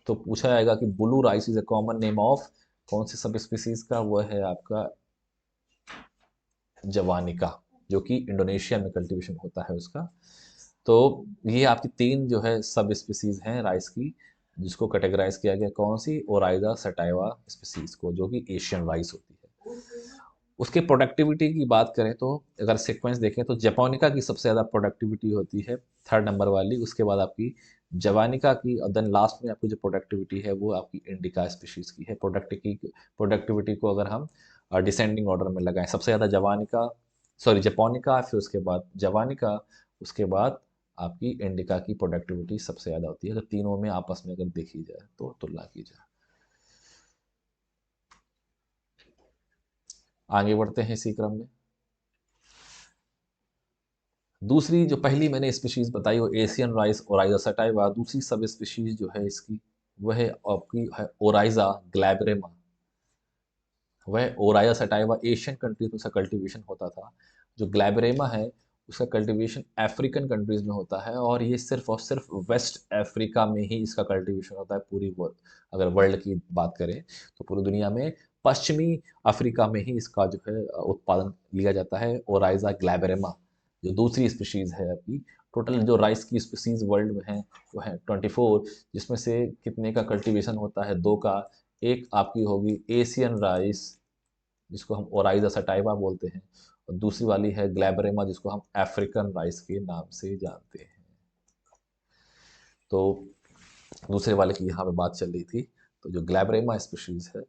तो पूछा जाएगा कि blue rice is a common name of कौन सी सब स्पीसीज का, वह है आपका जवानिका, जो कि इंडोनेशिया में कल्टीवेशन होता है उसका। तो ये आपकी तीन जो है सब स्पीसीज हैं राइस की, जिसको कैटेगराइज किया गया कौन सी, ओराइजा सटाइवा स्पीसीज को, जो कि एशियन राइस होती है। उसके प्रोडक्टिविटी की बात करें तो अगर सीक्वेंस देखें तो जपोनिका की सबसे ज़्यादा प्रोडक्टिविटी होती है, थर्ड नंबर वाली, उसके बाद आपकी जवानिका की, और देन लास्ट में आपकी जो प्रोडक्टिविटी है वो आपकी इंडिका स्पीशीज़ की है। प्रोडक्टिविटी को अगर हम डिसेंडिंग ऑर्डर में लगाएं, सबसे ज़्यादा जपोनिका, फिर उसके बाद जवानिका, उसके बाद आपकी इंडिका की प्रोडक्टिविटी सबसे ज़्यादा होती है। तो तीनों में आपस में अगर देखी जाए तो तुलना की जाए। आगे बढ़ते हैं इसी क्रम में। दूसरी जो पहली मैंने स्पीशीज बताई वो एशियन राइस ओराइजा सटाइवा, दूसरी सब स्पीशीज जो है इसकी वह है आपकी है ओराइजा ग्लैब्रेमा। वह ओराइजा सटाइवा एशियन कंट्रीज में उसका कल्टीवेशन होता था। जो ग्लैब्रेमा है उसका कल्टीवेशन अफ्रीकन कंट्रीज में होता है, और ये सिर्फ और सिर्फ वेस्ट अफ्रीका में ही इसका कल्टीवेशन होता है। पूरी वर्ल्ड, अगर वर्ल्ड की बात करें तो पूरी दुनिया में पश्चिमी अफ्रीका में ही इसका जो है उत्पादन लिया जाता है, ओराइजा ग्लैब्रेमा जो दूसरी स्पीशीज़ है आपकी। टोटल जो राइस की स्पीशीज़ वर्ल्ड में है वो है 24, जिसमें से कितने का कल्टीवेशन होता है, दो का। एक आपकी होगी एशियन राइस, जिसको हम ओराइजा सटाइवा बोलते हैं, और दूसरी वाली है ग्लैब्रेमा, जिसको हम अफ्रीकन राइस के नाम से जानते हैं। तो दूसरे वाले की यहाँ पे बात चल रही थी। तो जो ग्लैब्रेमा स्पीशीज़ है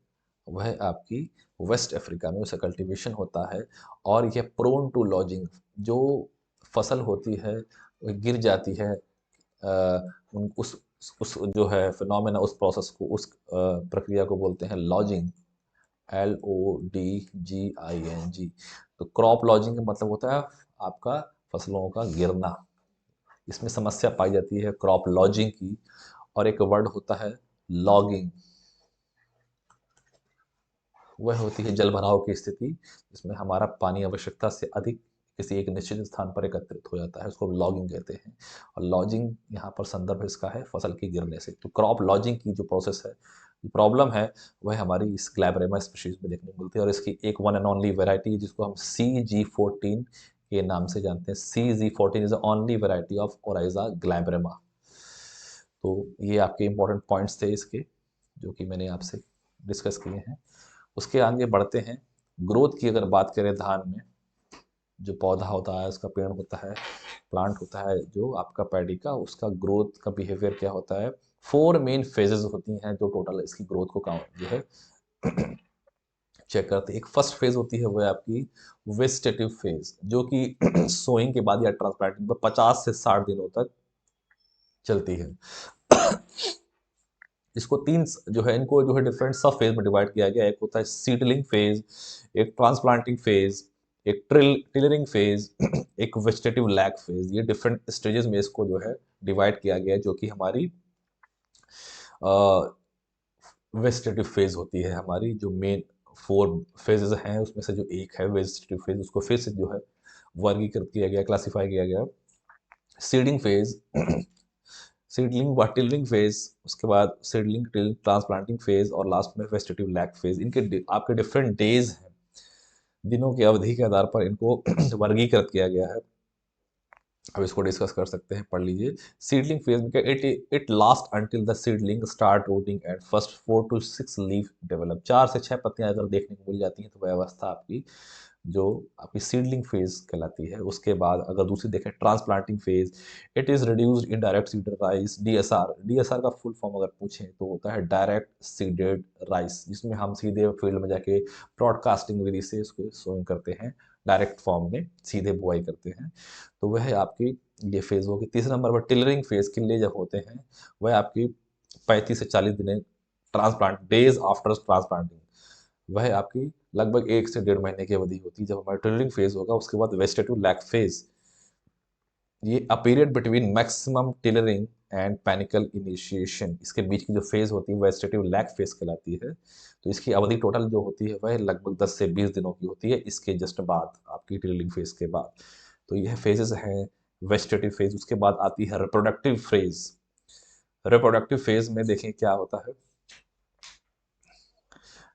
वह आपकी वेस्ट अफ्रीका में उसका कल्टीवेशन होता है, और यह प्रोन टू लॉजिंग, जो फसल होती है वह गिर जाती है, उस जो है फिनोमेना, उस प्रोसेस को, उस प्रक्रिया को बोलते हैं लॉजिंग, LODGING। तो क्रॉप लॉजिंग का मतलब होता है आपका फसलों का गिरना। इसमें समस्या पाई जाती है क्रॉप लॉजिंग की। और एक वर्ड होता है लॉगिंग, वह होती है जलभराव की स्थिति, जिसमें हमारा पानी आवश्यकता से अधिक किसी एक निश्चित स्थान पर एकत्रित हो जाता है, उसको लॉगिंग कहते हैं। और लॉजिंग यहाँ पर संदर्भ इसका है फसल के गिरने से। तो क्रॉप लॉजिंग की जो प्रोसेस है, जो प्रॉब्लम है, वह हमारी इस ग्लैब्रेमा स्पीशीज में देखने को मिलती है। और इसकी एक वन एंड ओनली वेराइटी है जिसको हम CG14 के नाम से जानते हैं। CG14 is only variety of Oryza glaberrima. तो ये आपके इंपॉर्टेंट पॉइंट्स थे इसके, जो कि मैंने आपसे डिस्कस किए हैं। उसके आगे बढ़ते हैं। ग्रोथ की अगर बात करें धान में, जो पौधा होता है, उसका पेड़ होता है, प्लांट होता है जो आपका पैडी का, उसका ग्रोथ का बिहेवियर क्या होता है। 4 मेन फेजेस होती हैं जो टोटल इसकी ग्रोथ को काउंट जो है चेक करते हैं। एक फर्स्ट फेज होती है वो है आपकी वेजिटेटिव फेज, जो कि सोइंग के बाद या ट्रांसप्लांटिंग पर 50 से 60 दिनों तक चलती है। इसको तीन जो है, इनको जो है डिफरेंट सब फेज में डिवाइड किया गया है। एक होता है सीडलिंग फेज, एक ट्रांसप्लांटिंग फेज, एक टिलरिंग फेज, एक वेजिटेटिव लैक फेज। ये डिफरेंट स्टेजेस में इसको जो है डिवाइड किया गया है, जो कि हमारी वेजिटेटिव फेज होती है। हमारी जो मेन 4 फेजेस हैं उसमें से जो एक है वेजिटेटिव फेज, उसको फिर से जो है वर्गीकृत किया गया, क्लासिफाई किया गया। सीडिंग फेज, सीडलिंग व टिलरिंग फेज, उसके बाद सीडलिंग टिल ट्रांसप्लांटिंग फेज, और लास्ट में वेजिटेटिव लैक फेज। इनके आपके डिफरेंट डेज हैं, दिनों की अवधि के आधार पर इनको वर्गीकृत किया गया है। अब इसको डिस्कस कर सकते हैं, पढ़ लीजिए। सीडलिंग फेज में it it last until the seedling start routing and first 4 to 6 leaf develop. 4 से 6 पत्तियां अगर देखने को मिल जाती हैं तो वह अवस्था आपकी जो आपकी सीडलिंग फेज कहलाती है। उसके बाद अगर दूसरी देखें transplanting phase, it is reduced in direct seeded rice, DSR। DSR का फुल फॉर्म अगर पूछें तो होता है डायरेक्ट सीडेड राइस, जिसमें हम सीधे फील्ड में जाके ब्रॉडकास्टिंग विधि से उसको सोइंग करते हैं, डायरेक्ट फॉर्म में सीधे बुआई करते हैं। तो वह आपकी ये फेज होगी। तीसरे नंबर पर टिलरिंग फेज, किले जब होते हैं, वह आपकी 35 से 40 दिन ट्रांसप्लांट डेज आफ्टर ट्रांसप्लांटिंग, वह आपकी लगभग 1 से 1.5 महीने की अवधि होती है। जब हमारा टिलरिंग फेज होगा उसके बाद वेजिटेटिव लैक फेज, ये a period between maximum tillering and panicle initiation, इसके बीच की जो फेज होती है वेजिटेटिव लैक फेज कहलाती है। तो इसकी अवधि टोटल जो होती है वह लगभग 10 से 20 दिनों की होती है, इसके जस्ट बाद आपकी टिलरिंग फेज के बाद। तो यह फेजेस हैं वेजिटेटिव फेज। उसके बाद आती है रिप्रोडक्टिव फेज। रिप्रोडक्टिव फेज में देखें क्या होता है।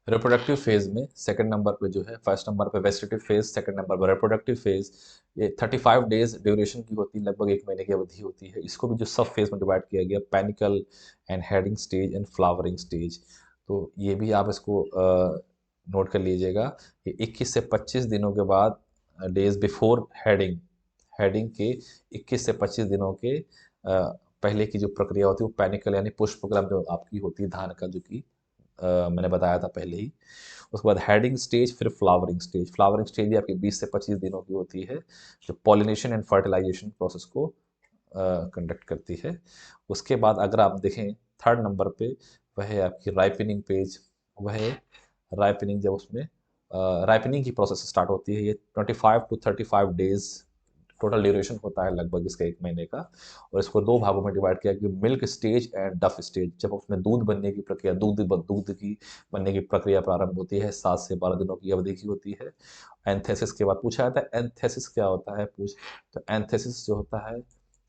रिप्रोडक्टिव फेज में सेकंड नंबर पे जो है, फर्स्ट नंबर पे वेजिटेटिव फेज, सेकंड नंबर पर रिप्रोडक्टिव फेज। ये 35 डेज ड्यूरेशन की होती है, लगभग 1 महीने की अवधि होती है। इसको भी जो सब फेज में डिवाइड किया गया, panicle and heading stage and flowering stage. तो ये भी आप इसको नोट कर लीजिएगा कि 21 से 25 दिनों के बाद, डेज बिफोर हेडिंग, हेडिंग के 21 से 25 दिनों के पहले की जो प्रक्रिया होती है वो पैनिकल यानी पुष्पक्रम जो आपकी होती है धान का, जो कि मैंने बताया था पहले ही। उसके बाद हेडिंग स्टेज, फिर फ्लावरिंग स्टेज। फ्लावरिंग स्टेज भी आपकी 20 से 25 दिनों की होती है, जो पॉलिनेशन एंड फर्टिलाइजेशन प्रोसेस को कंडक्ट करती है। उसके बाद अगर आप देखें थर्ड नंबर पे, वह है आपकी राइपनिंग पेज। वह है राइपनिंग, जब उसमें राइपनिंग की प्रोसेस स्टार्ट होती है। ये 25 टू 35 डेज टोटल ड्यूरेशन होता है लगभग इसका, 1 महीने का। और इसको दो भागों में डिवाइड किया गया, मिल्क स्टेज एंड डफ स्टेज। जब उसमें दूध बनने की प्रक्रिया, दूध की बनने की प्रक्रिया प्रारंभ होती है, 7 से 12 दिनों की अवधि की होती है। एंथेसिस के बाद पूछा जाता है एंथेसिस क्या होता है, तो एंथेसिस जो होता है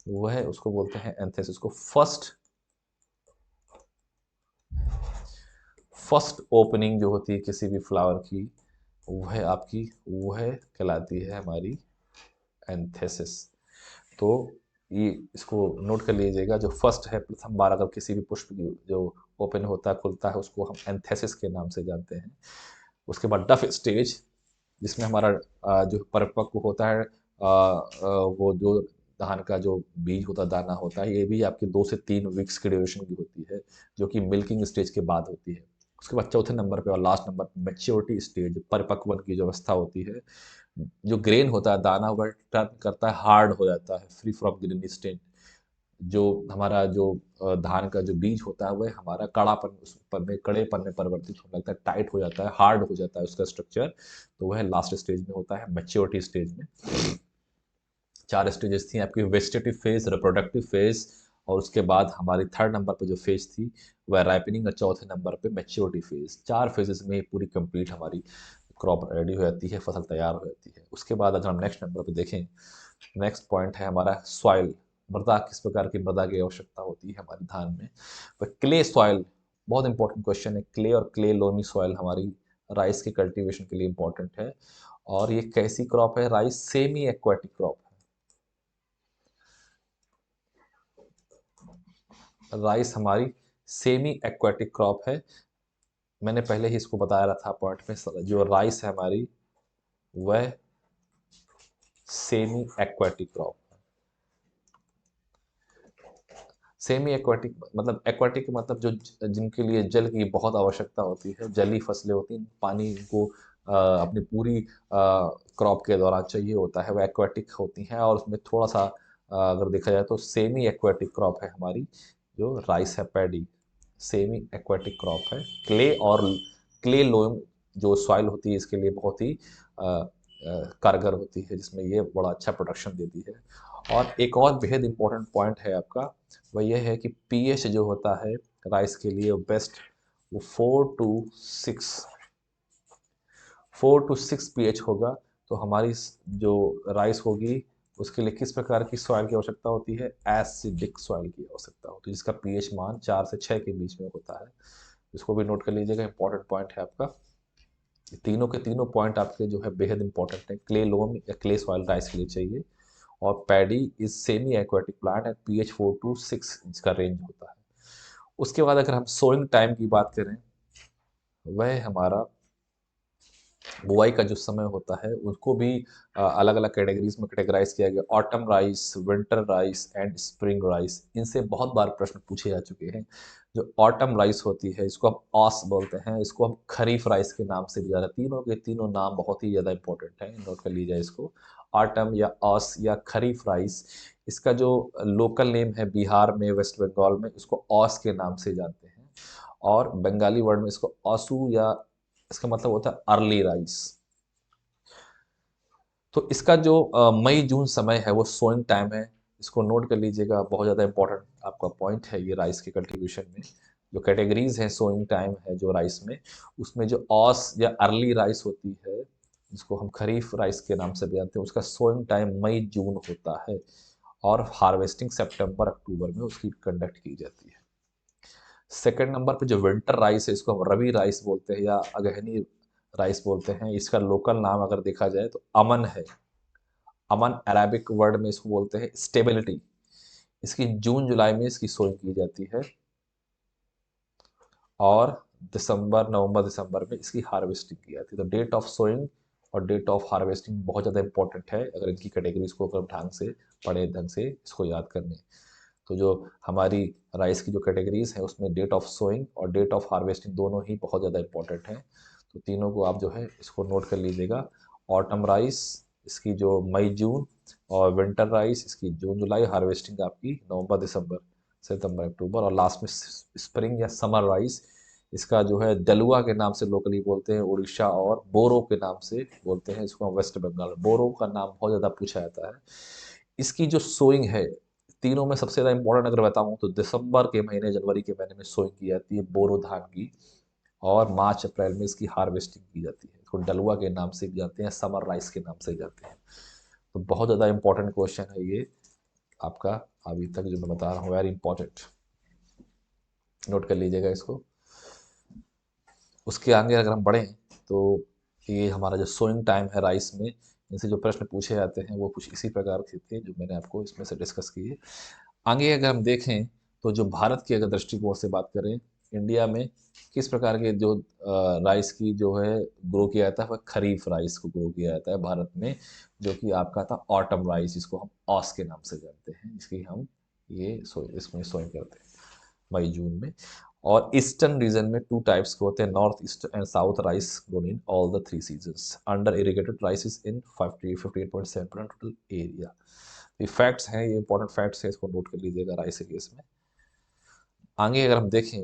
वह है, उसको बोलते हैं एंथेसिस को फर्स्ट ओपनिंग जो होती है किसी भी फ्लावर की, वह आपकी वह कहलाती है हमारी एंथेसिस। तो ये इसको नोट कर लीजिएगा, जो फर्स्ट है, प्रथम बार अगर किसी भी पुष्प की जो ओपन होता है, खुलता है, उसको हम एंथेसिस के नाम से जानते हैं। उसके बाद डफ स्टेज, जिसमें हमारा जो परिपक्व होता है, वो जो धान का जो बीज होता है, दाना होता है, ये भी आपके 2 से 3 वीक्स की ड्यूरेशन की होती है, जो कि मिल्किंग स्टेज के बाद होती है। उसके बाद चौथे नंबर पे और लास्ट नंबर पे मैच्योरिटी स्टेज, परिपक्वन की जो अवस्था होती है। जो ग्रेन होता है, दाना, वह टर्न करता है, हार्ड हो जाता है, फ्री फ्रॉम ग्रीन स्टेन। जो हमारा जो धान का जो बीज होता है वह हमारा कड़ापन, उस पर में कड़ेपन में परिवर्तित होने लगता है, टाइट हो जाता है, हार्ड हो जाता है उसका स्ट्रक्चर। तो वह लास्ट स्टेज में होता है, मैच्योरिटी स्टेज में। 4 स्टेजेस थी आपकी, वेजिटेटिव फेज, रिप्रोडक्टिव फेज, और उसके बाद हमारी थर्ड नंबर पे जो फेज थी वह राइपनिंग, और चौथे नंबर पे मैच्योरिटी फेज। 4 फेजेस में पूरी कंप्लीट हमारी क्रॉप रेडी हो जाती है, फसल तैयार हो जाती है। उसके बाद अगर हम नेक्स्ट नंबर पे देखें, नेक्स्ट पॉइंट है हमारा सॉइल, मृदा। किस प्रकार की मृदा की आवश्यकता होती है हमारे धान में। पर क्ले सॉइल बहुत इंपॉर्टेंट क्वेश्चन है। क्ले और क्ले लोमी सॉइल हमारी राइस के कल्टीवेशन के लिए इंपॉर्टेंट है। और ये कैसी क्रॉप है, राइस सेमी एक्वाटिक क्रॉप है। राइस हमारी सेमी एक्वाटिक क्रॉप है। मैंने पहले ही इसको बताया रहा था पॉइंट में, जो राइस है हमारी वह semi aquatic crop. Semi aquatic मतलब, एक्वाटिक मतलब जो जिनके लिए जल की बहुत आवश्यकता होती है, जलीय फसलें होती हैं, पानी को अपनी पूरी क्रॉप के दौरान चाहिए होता है, वह एक्वाटिक होती हैं। और उसमें थोड़ा सा अगर देखा जाए तो सेमी एक्वाटिक क्रॉप है हमारी जो राइस है, पैडी सेमी एक्वाटिक क्रॉप है। क्ले और क्ले लोम जो सॉइल होती है इसके लिए बहुत ही कारगर होती है, जिसमें ये बड़ा अच्छा प्रोडक्शन देती है। और एक और बेहद इंपॉर्टेंट पॉइंट है आपका, वह यह है कि पीएच जो होता है राइस के लिए बेस्ट, वो 4 to 6 पीएच होगा। तो हमारी जो राइस होगी उसके लिए किस प्रकार की सॉइल की आवश्यकता होती है, एसिडिक सॉइल की आवश्यकता होती है, जिसका पीएच मान 4 से 6 के बीच में होता है। इसको भी नोट कर लीजिएगा, इंपॉर्टेंट पॉइंट है आपका। तीनों के तीनों पॉइंट आपके जो है बेहद इंपॉर्टेंट है। क्ले लोम या क्ले सॉइल राइस के लिए चाहिए। और paddy is semi aquatic plant and pH 4 to 6 इसका रेंज होता है। उसके बाद अगर हम सोइंग टाइम की बात करें, वह हमारा बुआई का जो समय होता है उसको भी अलग अलग कैटेगरीज में कैटेगराइज किया गया, autumn rice, winter rice and spring rice. इनसे बहुत बार प्रश्न पूछे जा चुके हैं। जो ऑटम राइस होती है इसको हम ऑस बोलते हैं, इसको हम खरीफ राइस के नाम से भी जाना, तीनों के तीनों नाम बहुत ही ज़्यादा इंपॉर्टेंट है, नोट कर लीजिए इसको। ऑटम या ऑस या खरीफ राइस, इसका जो लोकल नेम है बिहार में, वेस्ट बंगाल में, इसको ऑस के नाम से जानते हैं। और बंगाली वर्ड में इसको ऑसू या इसका मतलब होता है अर्ली राइस। तो इसका जो मई जून समय है वो सोइंग टाइम है, इसको नोट कर लीजिएगा, बहुत ज़्यादा इंपॉर्टेंट आपका पॉइंट है ये राइस के कल्टीवेशन में। जो कैटेगरीज हैं सोइंग टाइम है जो राइस में, उसमें जो ऑस या अर्ली राइस होती है, जिसको हम खरीफ राइस के नाम से भी जानते हैं, उसका सोइंग टाइम मई जून होता है और हार्वेस्टिंग सितंबर अक्टूबर में उसकी कंडक्ट की जाती है। सेकंड नंबर पे जो विंटर राइस है, इसको हम रबी राइस बोलते हैं या अगहनी राइस बोलते हैं। इसका लोकल नाम अगर देखा जाए तो अमन है। अमन अरेबिक वर्ड में इसको बोलते हैं स्टेबिलिटी। इसकी जून जुलाई में इसकी सोइंग की जाती है और दिसंबर नवंबर दिसंबर में इसकी हार्वेस्टिंग की जाती है। तो डेट ऑफ सोइंग और डेट ऑफ हार्वेस्टिंग बहुत ज़्यादा इंपॉर्टेंट है, अगर इनकी कैटेगरीज को अगर ढंग से पढ़े, ढंग से इसको याद करने। तो जो हमारी राइस की जो कैटेगरीज है उसमें डेट ऑफ सोइंग और डेट ऑफ हार्वेस्टिंग दोनों ही बहुत ज़्यादा इंपॉर्टेंट हैं। तो तीनों को आप जो है इसको नोट कर लीजिएगा। ऑटम राइस इसकी जो मई जून, और विंटर राइस इसकी जून जुलाई, हार्वेस्टिंग आपकी नवंबर दिसंबर सितंबर अक्टूबर, और लास्ट में स्प्रिंग या समर राइस, इसका जो है दलुआ के नाम से लोकली बोलते हैं उड़ीसा, और बोरो के नाम से बोलते हैं इसको हम वेस्ट बंगाल। बोरो का नाम बहुत ज़्यादा पूछा जाता है। इसकी जो सोइंग है, तीनों में सबसे ज़्यादा इंपॉर्टेंट अगर बताऊँ तो दिसंबर के महीने जनवरी के महीने में सोइंग की जाती है बोरो धान की, और मार्च अप्रैल में इसकी हार्वेस्टिंग की जाती है। इसको डलुआ के नाम से भी जानते हैं, समर राइस के नाम से जानते हैं। तो बहुत ज़्यादा इंपॉर्टेंट क्वेश्चन है ये आपका, अभी तक जो मैं बता रहा हूँ वेरी इंपॉर्टेंट, नोट कर लीजिएगा इसको। उसके आगे अगर हम बढ़ें तो ये हमारा जो सोइंग टाइम है राइस में, इनसे जो प्रश्न पूछे जाते हैं वो कुछ इसी प्रकार के थे जो मैंने आपको इसमें से डिस्कस किए। आगे अगर हम देखें तो जो भारत की अगर दृष्टिकोण से बात करें, इंडिया में किस प्रकार के जो राइस की जो है ग्रो किया जाता है, वह खरीफ राइस को ग्रो किया जाता है भारत में, जो कि आपका था ऑटम राइस, जिसको हम ऑस के नाम से जानते हैं, इसकी हम इसमें सोइंग करते हैं मई जून में। और ईस्टर्न रीजन में टू टाइप्स के होते हैं, north east and south rice grown in all the three seasons under irrigated rice in 58.7% total area. ये फैक्ट्स हैं, ये इंपॉर्टेंट फैक्ट्स हैं, इसको नोट कर लीजिएगा राइस के केस में। आगे अगर हम देखें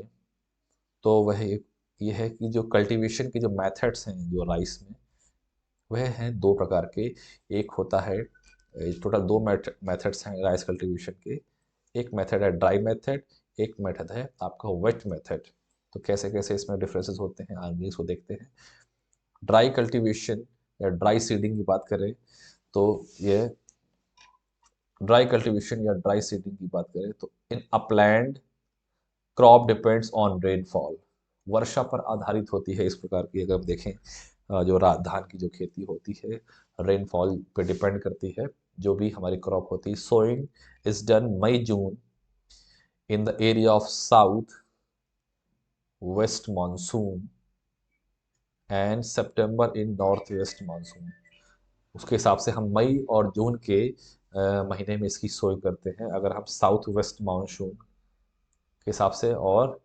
तो वह ये है कि जो कल्टीवेशन के जो मेथड्स हैं जो राइस में, वह हैं दो प्रकार के। एक होता है, टोटल दो मेथड्स हैं राइस कल्टीवेशन के। एक मेथड है ड्राई मेथड, एक मेथड है आपका वेट मेथड। तो कैसे कैसे इसमें डिफरेंसेस होते हैं आगे इसको देखते हैं। ड्राई कल्टीवेशन या ड्राई सीडिंग की बात करें तो ये ड्राई कल्टीवेशन या ड्राई सीडिंग की बात करें तो in upland crop depends on rainfall, वर्षा पर आधारित होती है। इस प्रकार की अगर हम देखें जो धान की जो खेती होती है रेनफॉल पे डिपेंड करती है, जो भी हमारी क्रॉप होती है। Sowing is done May June in the area of south west monsoon and September in north west monsoon. उसके हिसाब से हम मई और जून के महीने में इसकी सोइंग करते हैं, अगर हम साउथ वेस्ट मानसून के हिसाब से, और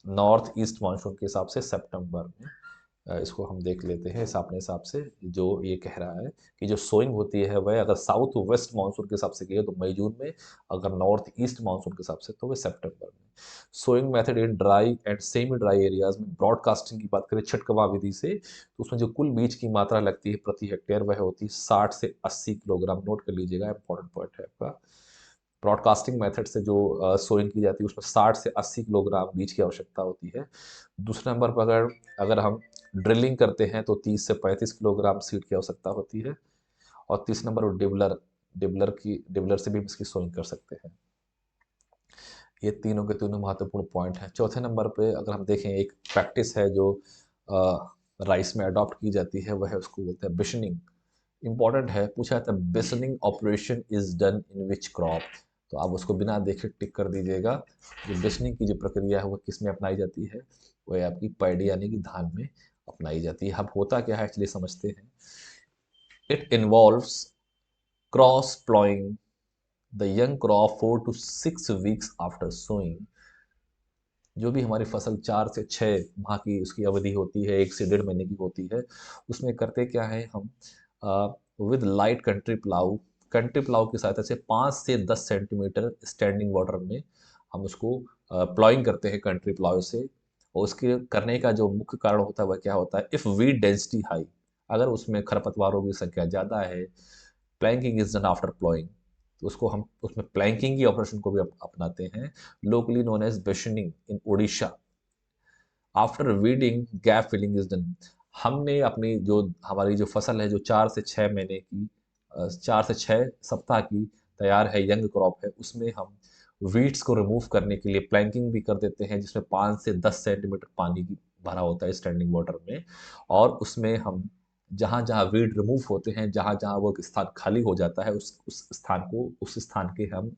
नॉर्थ ईस्ट मानसून के हिसाब से सितंबर में। इसको हम देख लेते हैं इस अपने हिसाब से। जो ये कह रहा है कि जो सोइंग होती है वह अगर साउथ वेस्ट मानसून के हिसाब से की है तो मई जून में, अगर नॉर्थ ईस्ट मानसून के हिसाब से तो वह सितंबर में। Sowing method in dry and semi dry areas में, ब्रॉडकास्टिंग की बात करें छिटकवा विधि से, तो उसमें जो कुल बीज की मात्रा लगती है प्रति हेक्टेयर वह होती है 60 से 80 किलोग्राम। नोट कर लीजिएगा, इंपॉर्टेंट पॉइंट है आपका। ब्रॉडकास्टिंग मेथड से जो सोइंग की जाती है उसमें 60 से 80 किलोग्राम बीज की आवश्यकता होती है। दूसरे नंबर पर अगर अगर हम ड्रिलिंग करते हैं तो 30 से 35 किलोग्राम सीड की आवश्यकता होती है। और तीसरे नंबर पर डिबलर से भी इसकी सोइंग कर सकते हैं। ये तीनों के तीनों महत्वपूर्ण पॉइंट हैं। चौथे नंबर पे अगर हम देखें, एक प्रैक्टिस है जो राइस में अडॉप्ट की जाती है, वह है उसको बोलते हैं बिशनिंग। इंपॉर्टेंट है, पूछा जाता है beushening operation is done in which crop, तो आप उसको बिना देखे टिक कर दीजिएगा। जो बिसनिंग की जो प्रक्रिया है वो किस में अपनाई जाती है, वह आपकी पैडी यानी कि धान में अपनाई जाती है। अब होता क्या है एक्चुअली समझते हैं। It involves cross ploughing the young crop 4 to 6 weeks after sowing. जो भी हमारी फसल 4 से 6 माह की उसकी अवधि होती है, 1 से 1.5 महीने की होती है, उसमें करते क्या है हम, विद लाइट कंट्री प्लाऊ की सहायता से 5 से 10 सेंटीमीटर स्टैंडिंग वाटर में हम उसको प्लॉइंग करते हैं कंट्री प्लाऊ से। और उसके करने का जो मुख्य कारण होता है वह क्या होता है, इफ़ वीड डेंसिटी हाई, अगर उसमें खरपतवारों की संख्या ज़्यादा है, planking is done after ploughing, तो उसको हम उसमें प्लैंकिंग की ऑपरेशन को भी अपनाते हैं, locally known as beushening in Orissa. After weeding gap filling is done, हमने अपनी जो हमारी जो फसल है जो 4 से 6 महीने की 4 से 6 सप्ताह की तैयार है, यंग क्रॉप है, उसमें हम वीड्स को रिमूव करने के लिए प्लैंकिंग भी कर देते हैं, जिसमें 5 से 10 सेंटीमीटर पानी की भरा होता है स्टैंडिंग वाटर में, और उसमें हम जहाँ जहाँ वीड रिमूव होते हैं, जहाँ जहाँ वो स्थान खाली हो जाता है, उस स्थान के हम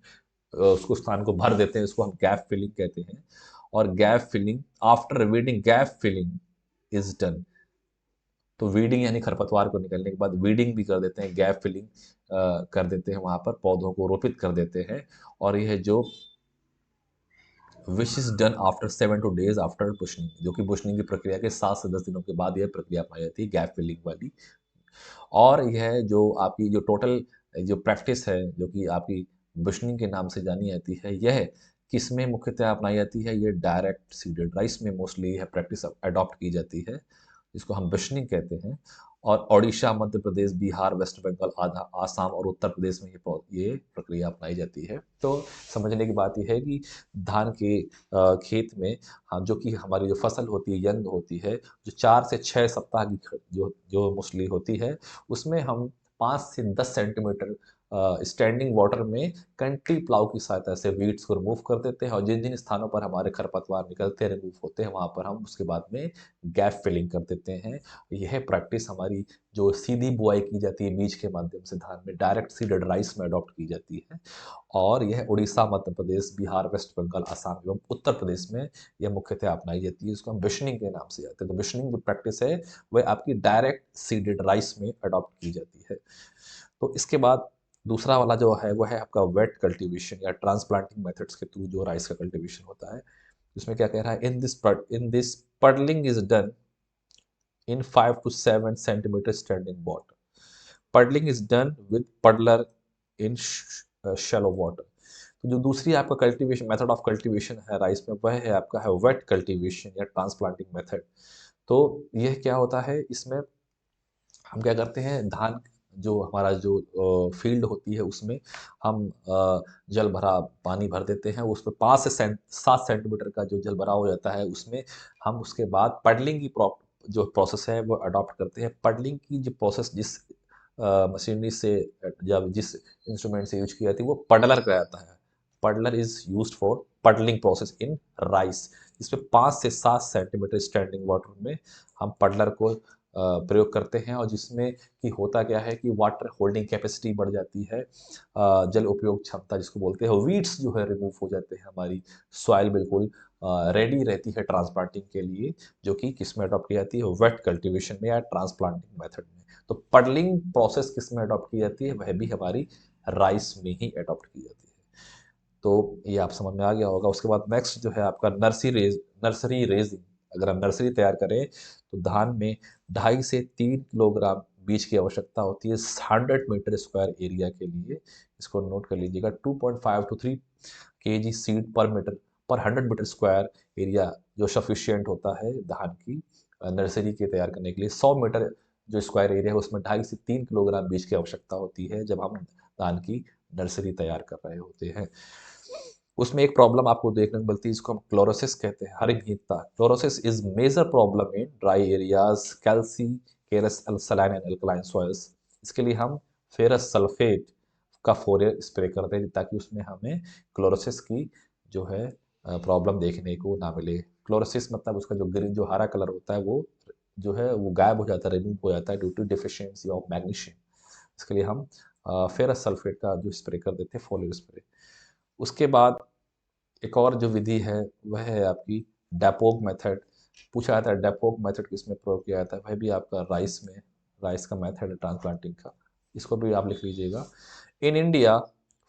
उसको स्थान को भर देते हैं, उसको हम गैप फिलिंग कहते हैं। और gap filling after weeding gap filling is done, तो वीडिंग यानी खरपतवार को निकलने के बाद वीडिंग भी कर देते हैं, गैप फिलिंग कर देते हैं, वहाँ पर पौधों को रोपित कर देते हैं। और यह जो which is done after 7 to 8 days after beushening, जो कि बुशनिंग की प्रक्रिया के 7 से 10 दिनों के बाद यह प्रक्रिया अपनाई जाती है, गैप फिलिंग वाली। और यह जो आपकी जो टोटल जो प्रैक्टिस है, जो कि आपकी बुशनिंग के नाम से जानी जाती है, यह किसमें मुख्यतः अपनाई जाती है, ये डायरेक्ट सीडेड राइस में मोस्टली यह प्रैक्टिस अडॉप्ट की जाती है, जिसको हम बुशनिंग कहते हैं। और ओडिशा, मध्य प्रदेश, बिहार, वेस्ट बंगाल, आधा आसाम और उत्तर प्रदेश में ये प्रक्रिया अपनाई जाती है। तो समझने की बात यह है कि धान के खेत में, हाँ, जो कि हमारी जो फसल होती है यंग होती है, जो 4 से 6 सप्ताह की जो जो मोस्टली होती है, उसमें हम 5 से 10 सेंटीमीटर स्टैंडिंग वाटर में कंट्री प्लाव की सहायता से वीड्स को रिमूव कर देते हैं, और जिन जिन स्थानों पर हमारे खरपतवार निकलते रिमूव होते हैं, वहाँ पर हम उसके बाद में गैप फिलिंग कर देते हैं। यह प्रैक्टिस हमारी जो सीधी बुआई की जाती है बीज के माध्यम से धान में, डायरेक्ट सीडेड राइस में अडॉप्ट की जाती है। और यह उड़ीसा, मध्य प्रदेश, बिहार, वेस्ट बंगाल, असम एवं उत्तर प्रदेश में यह मुख्यतः अपनाई जाती है, इसको हम बिशनिंग के नाम से जाते हैं। तो बिशनिंग जो प्रैक्टिस है वह आपकी डायरेक्ट सीडेड राइस में अडॉप्ट की जाती है। तो इसके बाद दूसरा वाला जो है वो है आपका वेट कल्टीवेशन या ट्रांसप्लांटिंग मेथड्स के थ्रू जो राइस का कल्टीवेशन होता है। इसमें क्या कह रहा है, in this puddling is done in 5 to 7 centimeter standing water. Puddling is done with puddler in shallow water. तो जो दूसरी आपका कल्टीवेशन मेथड ऑफ कल्टीवेशन है राइस में, वह है आपका है वेट कल्टीवेशन या ट्रांसप्लांटिंग मेथड। तो यह क्या होता है, इसमें हम क्या करते हैं, धान जो हमारा जो फील्ड होती है उसमें हम जल भरा पानी भर देते हैं, उसमें 5 से 7 सेंटीमीटर का जो जल भरा हो जाता है, उसमें हम उसके बाद पडलिंग की जो प्रोसेस है वो अडॉप्ट करते हैं। पडलिंग की जो प्रोसेस जिस मशीनरी से या जिस इंस्ट्रूमेंट से यूज की जाती है वो पडलर कहलाता है। Puddler is used for puddling process in rice, जिसमें 5 से 7 सेंटीमीटर स्टैंडिंग वाटर में हम पडलर को प्रयोग करते हैं, और जिसमें कि होता क्या है कि वाटर होल्डिंग कैपेसिटी बढ़ जाती है, जल उपयोग क्षमता जिसको बोलते हैं, वीड्स जो है रिमूव हो जाते हैं, हमारी सॉइल बिल्कुल रेडी रहती है ट्रांसप्लांटिंग के लिए, जो कि किस में अडॉप्ट की जाती है, वेट कल्टीवेशन में या ट्रांसप्लांटिंग मेथड में। तो पडलिंग प्रोसेस किस में अडॉप्ट की जाती है, वह भी हमारी राइस में ही अडॉप्ट की जाती है। तो ये आप समझ में आ गया होगा। उसके बाद नेक्स्ट जो है आपका नर्सरी रेजिंग। अगर हम नर्सरी तैयार करें तो धान में 2.5 से 3 किलोग्राम बीज की आवश्यकता होती है 100 मीटर स्क्वायर एरिया के लिए। इसको नोट कर लीजिएगा, 2.5 to 3 kg seed per metre per 100 metre square area जो सफिशियंट होता है धान की नर्सरी के तैयार करने के लिए। 100 मीटर जो स्क्वायर एरिया है उसमें 2.5 से 3 किलोग्राम बीज की आवश्यकता होती है जब हम धान की नर्सरी तैयार कर रहे होते हैं। उसमें एक प्रॉब्लम आपको देखने को मिलती है, इसको हम क्लोरोसिस कहते हैं, हरितहीनता। Chlorosis is major problem in dry areas, calcareous saline and alkaline soils. इसके लिए हम फेरस सल्फेट का फोरियर स्प्रे करते हैं ताकि उसमें हमें क्लोरोसिस की जो है प्रॉब्लम देखने को ना मिले। क्लोरोसिस मतलब उसका जो ग्रीन जो हरा कलर होता है वो जो है वो गायब हो जाता है, रिमूव हो जाता है due to deficiency of magnesium. इसके लिए हम फेरस सल्फेट का जो स्प्रे कर देते हैं, फोलियर स्प्रे। उसके बाद एक और जो विधि है वह है आपकी डेपोक मेथड। पूछा जाता है डेपोक मेथड किसमें प्रयोग किया जाता है, वह भी आपका राइस में, राइस का मेथड है ट्रांसप्लांटिंग का। इसको भी आप लिख लीजिएगा। In India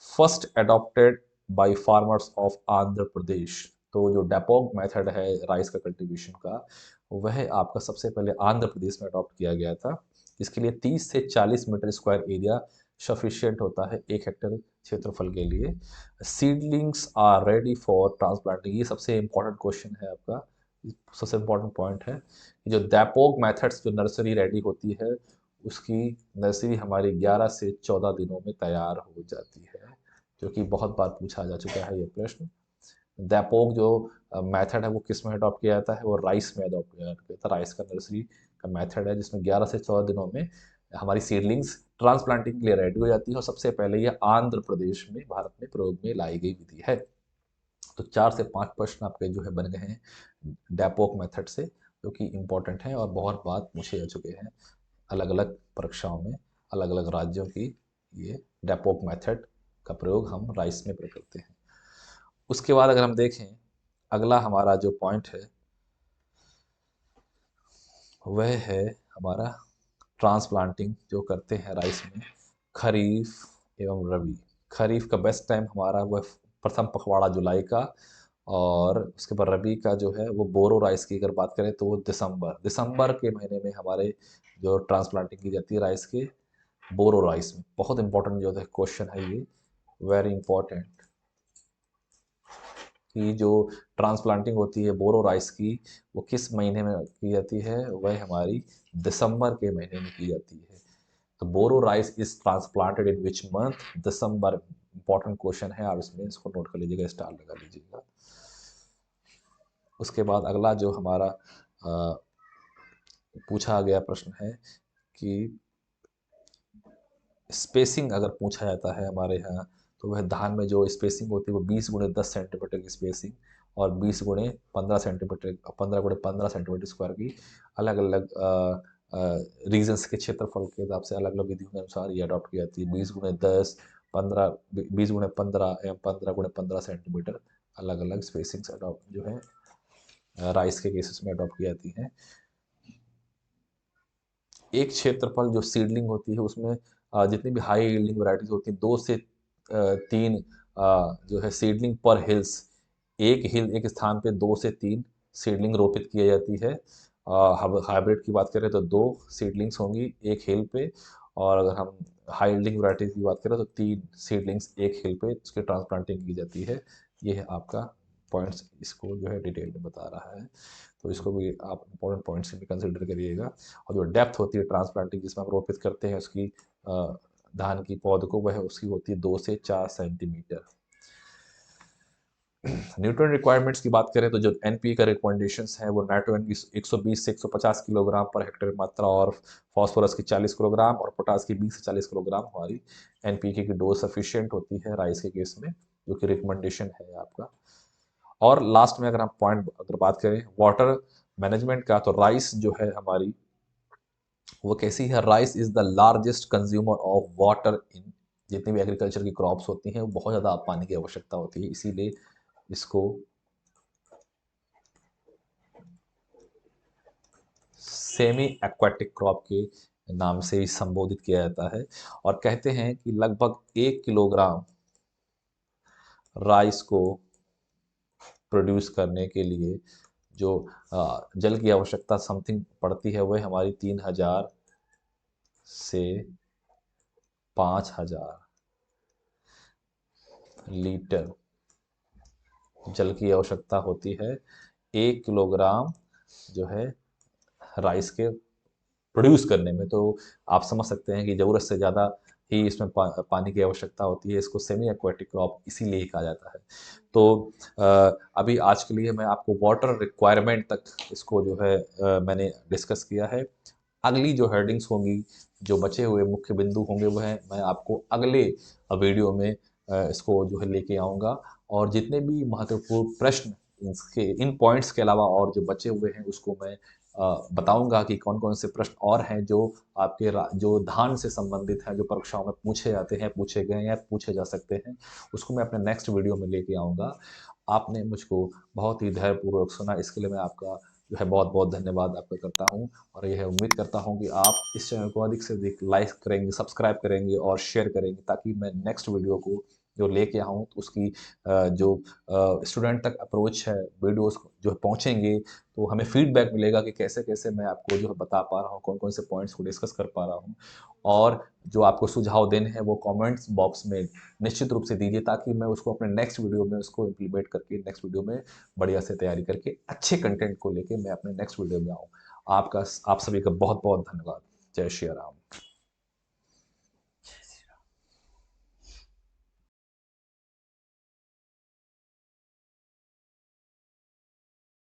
first adopted by farmers of Andhra Pradesh. तो जो डेपोक मेथड है राइस का कल्टीवेशन का, वह आपका सबसे पहले आंध्र प्रदेश में अडॉप्ट किया गया था। इसके लिए 30 से 40 मीटर स्क्वायर एरिया सफिशियंट होता है 1 हेक्टेयर क्षेत्रफल के लिए। Seedlings are ready for transplanting. ये सबसे इंपॉर्टेंट क्वेश्चन है आपका, सबसे इम्पोर्टेंट पॉइंट है कि जो दैपोग मेथड्स जो नर्सरी रेडी होती है, उसकी नर्सरी हमारी 11 से 14 दिनों में तैयार हो जाती है, जो कि बहुत बार पूछा जा चुका है ये प्रश्न। दैपोग जो मेथड है वो किस में अडॉप्ट किया जाता है, वो राइस में अडॉप्ट किया जाता है। राइस का नर्सरी का मेथड है जिसमें 11 से 14 दिनों में हमारी सीडलिंग्स ट्रांसप्लांटिंग के लिए रेडी हो जाती है, और सबसे पहले ये आंध्र प्रदेश में भारत में प्रयोग में लाई गई विधि है। तो 4 से 5 प्रश्न आपके जो है बन गए हैं डैपोक मेथड से, जो कि इम्पोर्टेंट है और बहुत बार पूछे जा चुके हैं अलग अलग परीक्षाओं में। अलग अलग राज्यों की ये डैपोक मेथड का प्रयोग हम राइस में प्रयोग करते हैं। उसके बाद अगर हम देखें, अगला हमारा जो पॉइंट है वह है हमारा ट्रांसप्लांटिंग जो करते हैं राइस में खरीफ एवं रबी। खरीफ का बेस्ट टाइम हमारा वह प्रथम पखवाड़ा जुलाई का, और उसके बाद रबी का जो है वो बोरो राइस की अगर बात करें तो वो दिसंबर के महीने में हमारे जो ट्रांसप्लांटिंग की जाती है राइस के बोरो राइस में। बहुत इंपॉर्टेंट जो है क्वेश्चन है ये, वेरी इंपॉर्टेंट, कि जो ट्रांसप्लांटिंग होती है बोरो राइस की वो किस महीने में की जाती है, वह हमारी दिसंबर के महीने में की जाती है। तो boro rice is transplanted in which month, December. Important question है, आप इसमें इसको नोट कर लीजिएगा, स्टार लगा लीजिएगा। उसके बाद अगला जो हमारा पूछा गया प्रश्न है कि स्पेसिंग अगर पूछा जाता है हमारे यहाँ, तो वह धान में जो स्पेसिंग होती है वो 20 गुणे 10 सेंटीमीटर की स्पेसिंग और 20 गुणे 15 सेंटीमीटर 15 गुणे 15 सेंटीमीटर स्क्वायर की अलग अलग रीजन्स के क्षेत्रफल के हिसाब से अलग अलग विधियों के अनुसार ये अडॉप्ट की जाती है। 20 गुणे 10 15 20 गुणे 15 या 15 गुणे 15 सेंटीमीटर अलग अलग स्पेसिंग्स अडॉप्ट जो है राइस के केसेस में अडॉप्ट की जाती हैं। एक क्षेत्रफल जो सीडलिंग होती है उसमें जितनी भी हाई यील्डिंग वैरायटीज होती हैं 2 से 3 जो है सीडलिंग पर हिल्स, एक हिल एक स्थान पे 2 से 3 सीडलिंग रोपित की जाती है। हाइब्रिड की बात करें तो 2 सीडलिंग्स होंगी एक हिल पे, और अगर हम हाई यील्डिंग वैरायटीज की बात करें तो 3 सीडलिंग्स एक हिल पे उसकी ट्रांसप्लांटिंग की जाती है। ये है आपका पॉइंट्स, इसको जो है डिटेल में बता रहा है, तो इसको भी आप इंपॉर्टेंट पॉइंट से भी कंसिडर करिएगा। और जो डेप्थ होती है ट्रांसप्लांटिंग जिसमें हम रोपित करते हैं उसकी धान की पौध को, वह उसकी होती है 2 से 4 सेंटीमीटर। न्यूट्रिएंट रिक्वायरमेंट्स की बात करें तो जो एनपीके का रिकमेंडेशंस हैं वो नाइट्रोजन की 120 से 150 किलोग्राम पर हेक्टेयर मात्रा, और फास्फोरस की 40 किलोग्राम और पोटास की 20 से 40 किलोग्राम हमारी एनपीके की डोज सफिशिएंट होती है राइस के केस में, जो कि रिकमेंडेशन है आपका। और लास्ट में अगर हम पॉइंट अगर बात करें वाटर मैनेजमेंट का, तो राइस जो है हमारी वो कैसी है, rice is the largest consumer of water in, जितनी भी एग्रीकल्चर की क्रॉप्स होती हैं वो बहुत ज़्यादा पानी की आवश्यकता होती है, इसीलिए इसको सेमी एक्वाटिक क्रॉप के नाम से ही संबोधित किया जाता है। और कहते हैं कि लगभग 1 किलोग्राम राइस को प्रोड्यूस करने के लिए जो जल की आवश्यकता समथिंग पड़ती है वह हमारी 3000 से 5000 लीटर जल की आवश्यकता होती है 1 किलोग्राम जो है राइस के प्रोड्यूस करने में। तो आप समझ सकते हैं कि ज़रूरत से ज़्यादा ही इसमें पानी की आवश्यकता होती है, इसको सेमी एक्वाटिक क्रॉप इसीलिए कहा जाता है। तो अभी आज के लिए मैं आपको वाटर रिक्वायरमेंट तक इसको जो है मैंने डिस्कस किया है। अगली जो हेडिंग्स होंगी, जो बचे हुए मुख्य बिंदु होंगे, वह मैं आपको अगले वीडियो में इसको जो है लेके आऊँगा, और जितने भी महत्वपूर्ण प्रश्न इसके इन पॉइंट्स के अलावा और जो बचे हुए हैं उसको मैं बताऊंगा कि कौन कौन से प्रश्न और हैं जो आपके जो धान से संबंधित हैं, जो परीक्षाओं में पूछे जाते हैं, पूछे गए या पूछे जा सकते हैं, उसको मैं अपने नेक्स्ट वीडियो में लेके आऊँगा। आपने मुझको बहुत ही धैर्यपूर्वक सुना, इसके लिए मैं आपका जो है बहुत बहुत धन्यवाद आपका करता हूँ, और यह उम्मीद करता हूँ कि आप इस चैनल को अधिक से अधिक लाइक करेंगे, सब्सक्राइब करेंगे और शेयर करेंगे, ताकि मैं नेक्स्ट वीडियो को जो लेके आऊँ, तो उसकी जो स्टूडेंट तक अप्रोच है, वीडियोज़ जो है पहुँचेंगे, तो हमें फीडबैक मिलेगा कि कैसे-कैसे मैं आपको जो है बता पा रहा हूँ, कौन-कौन से पॉइंट्स को डिस्कस कर पा रहा हूँ। और जो आपको सुझाव देने हैं, वो कमेंट्स बॉक्स में निश्चित रूप से दीजिए, ताकि मैं उसको अपने नेक्स्ट वीडियो में उसको इम्प्लीमेंट करके नेक्स्ट वीडियो में बढ़िया से तैयारी करके अच्छे कंटेंट को लेके मैं अपने नेक्स्ट वीडियो में आऊँ। आप सभी का बहुत-बहुत धन्यवाद। जय श्री राम।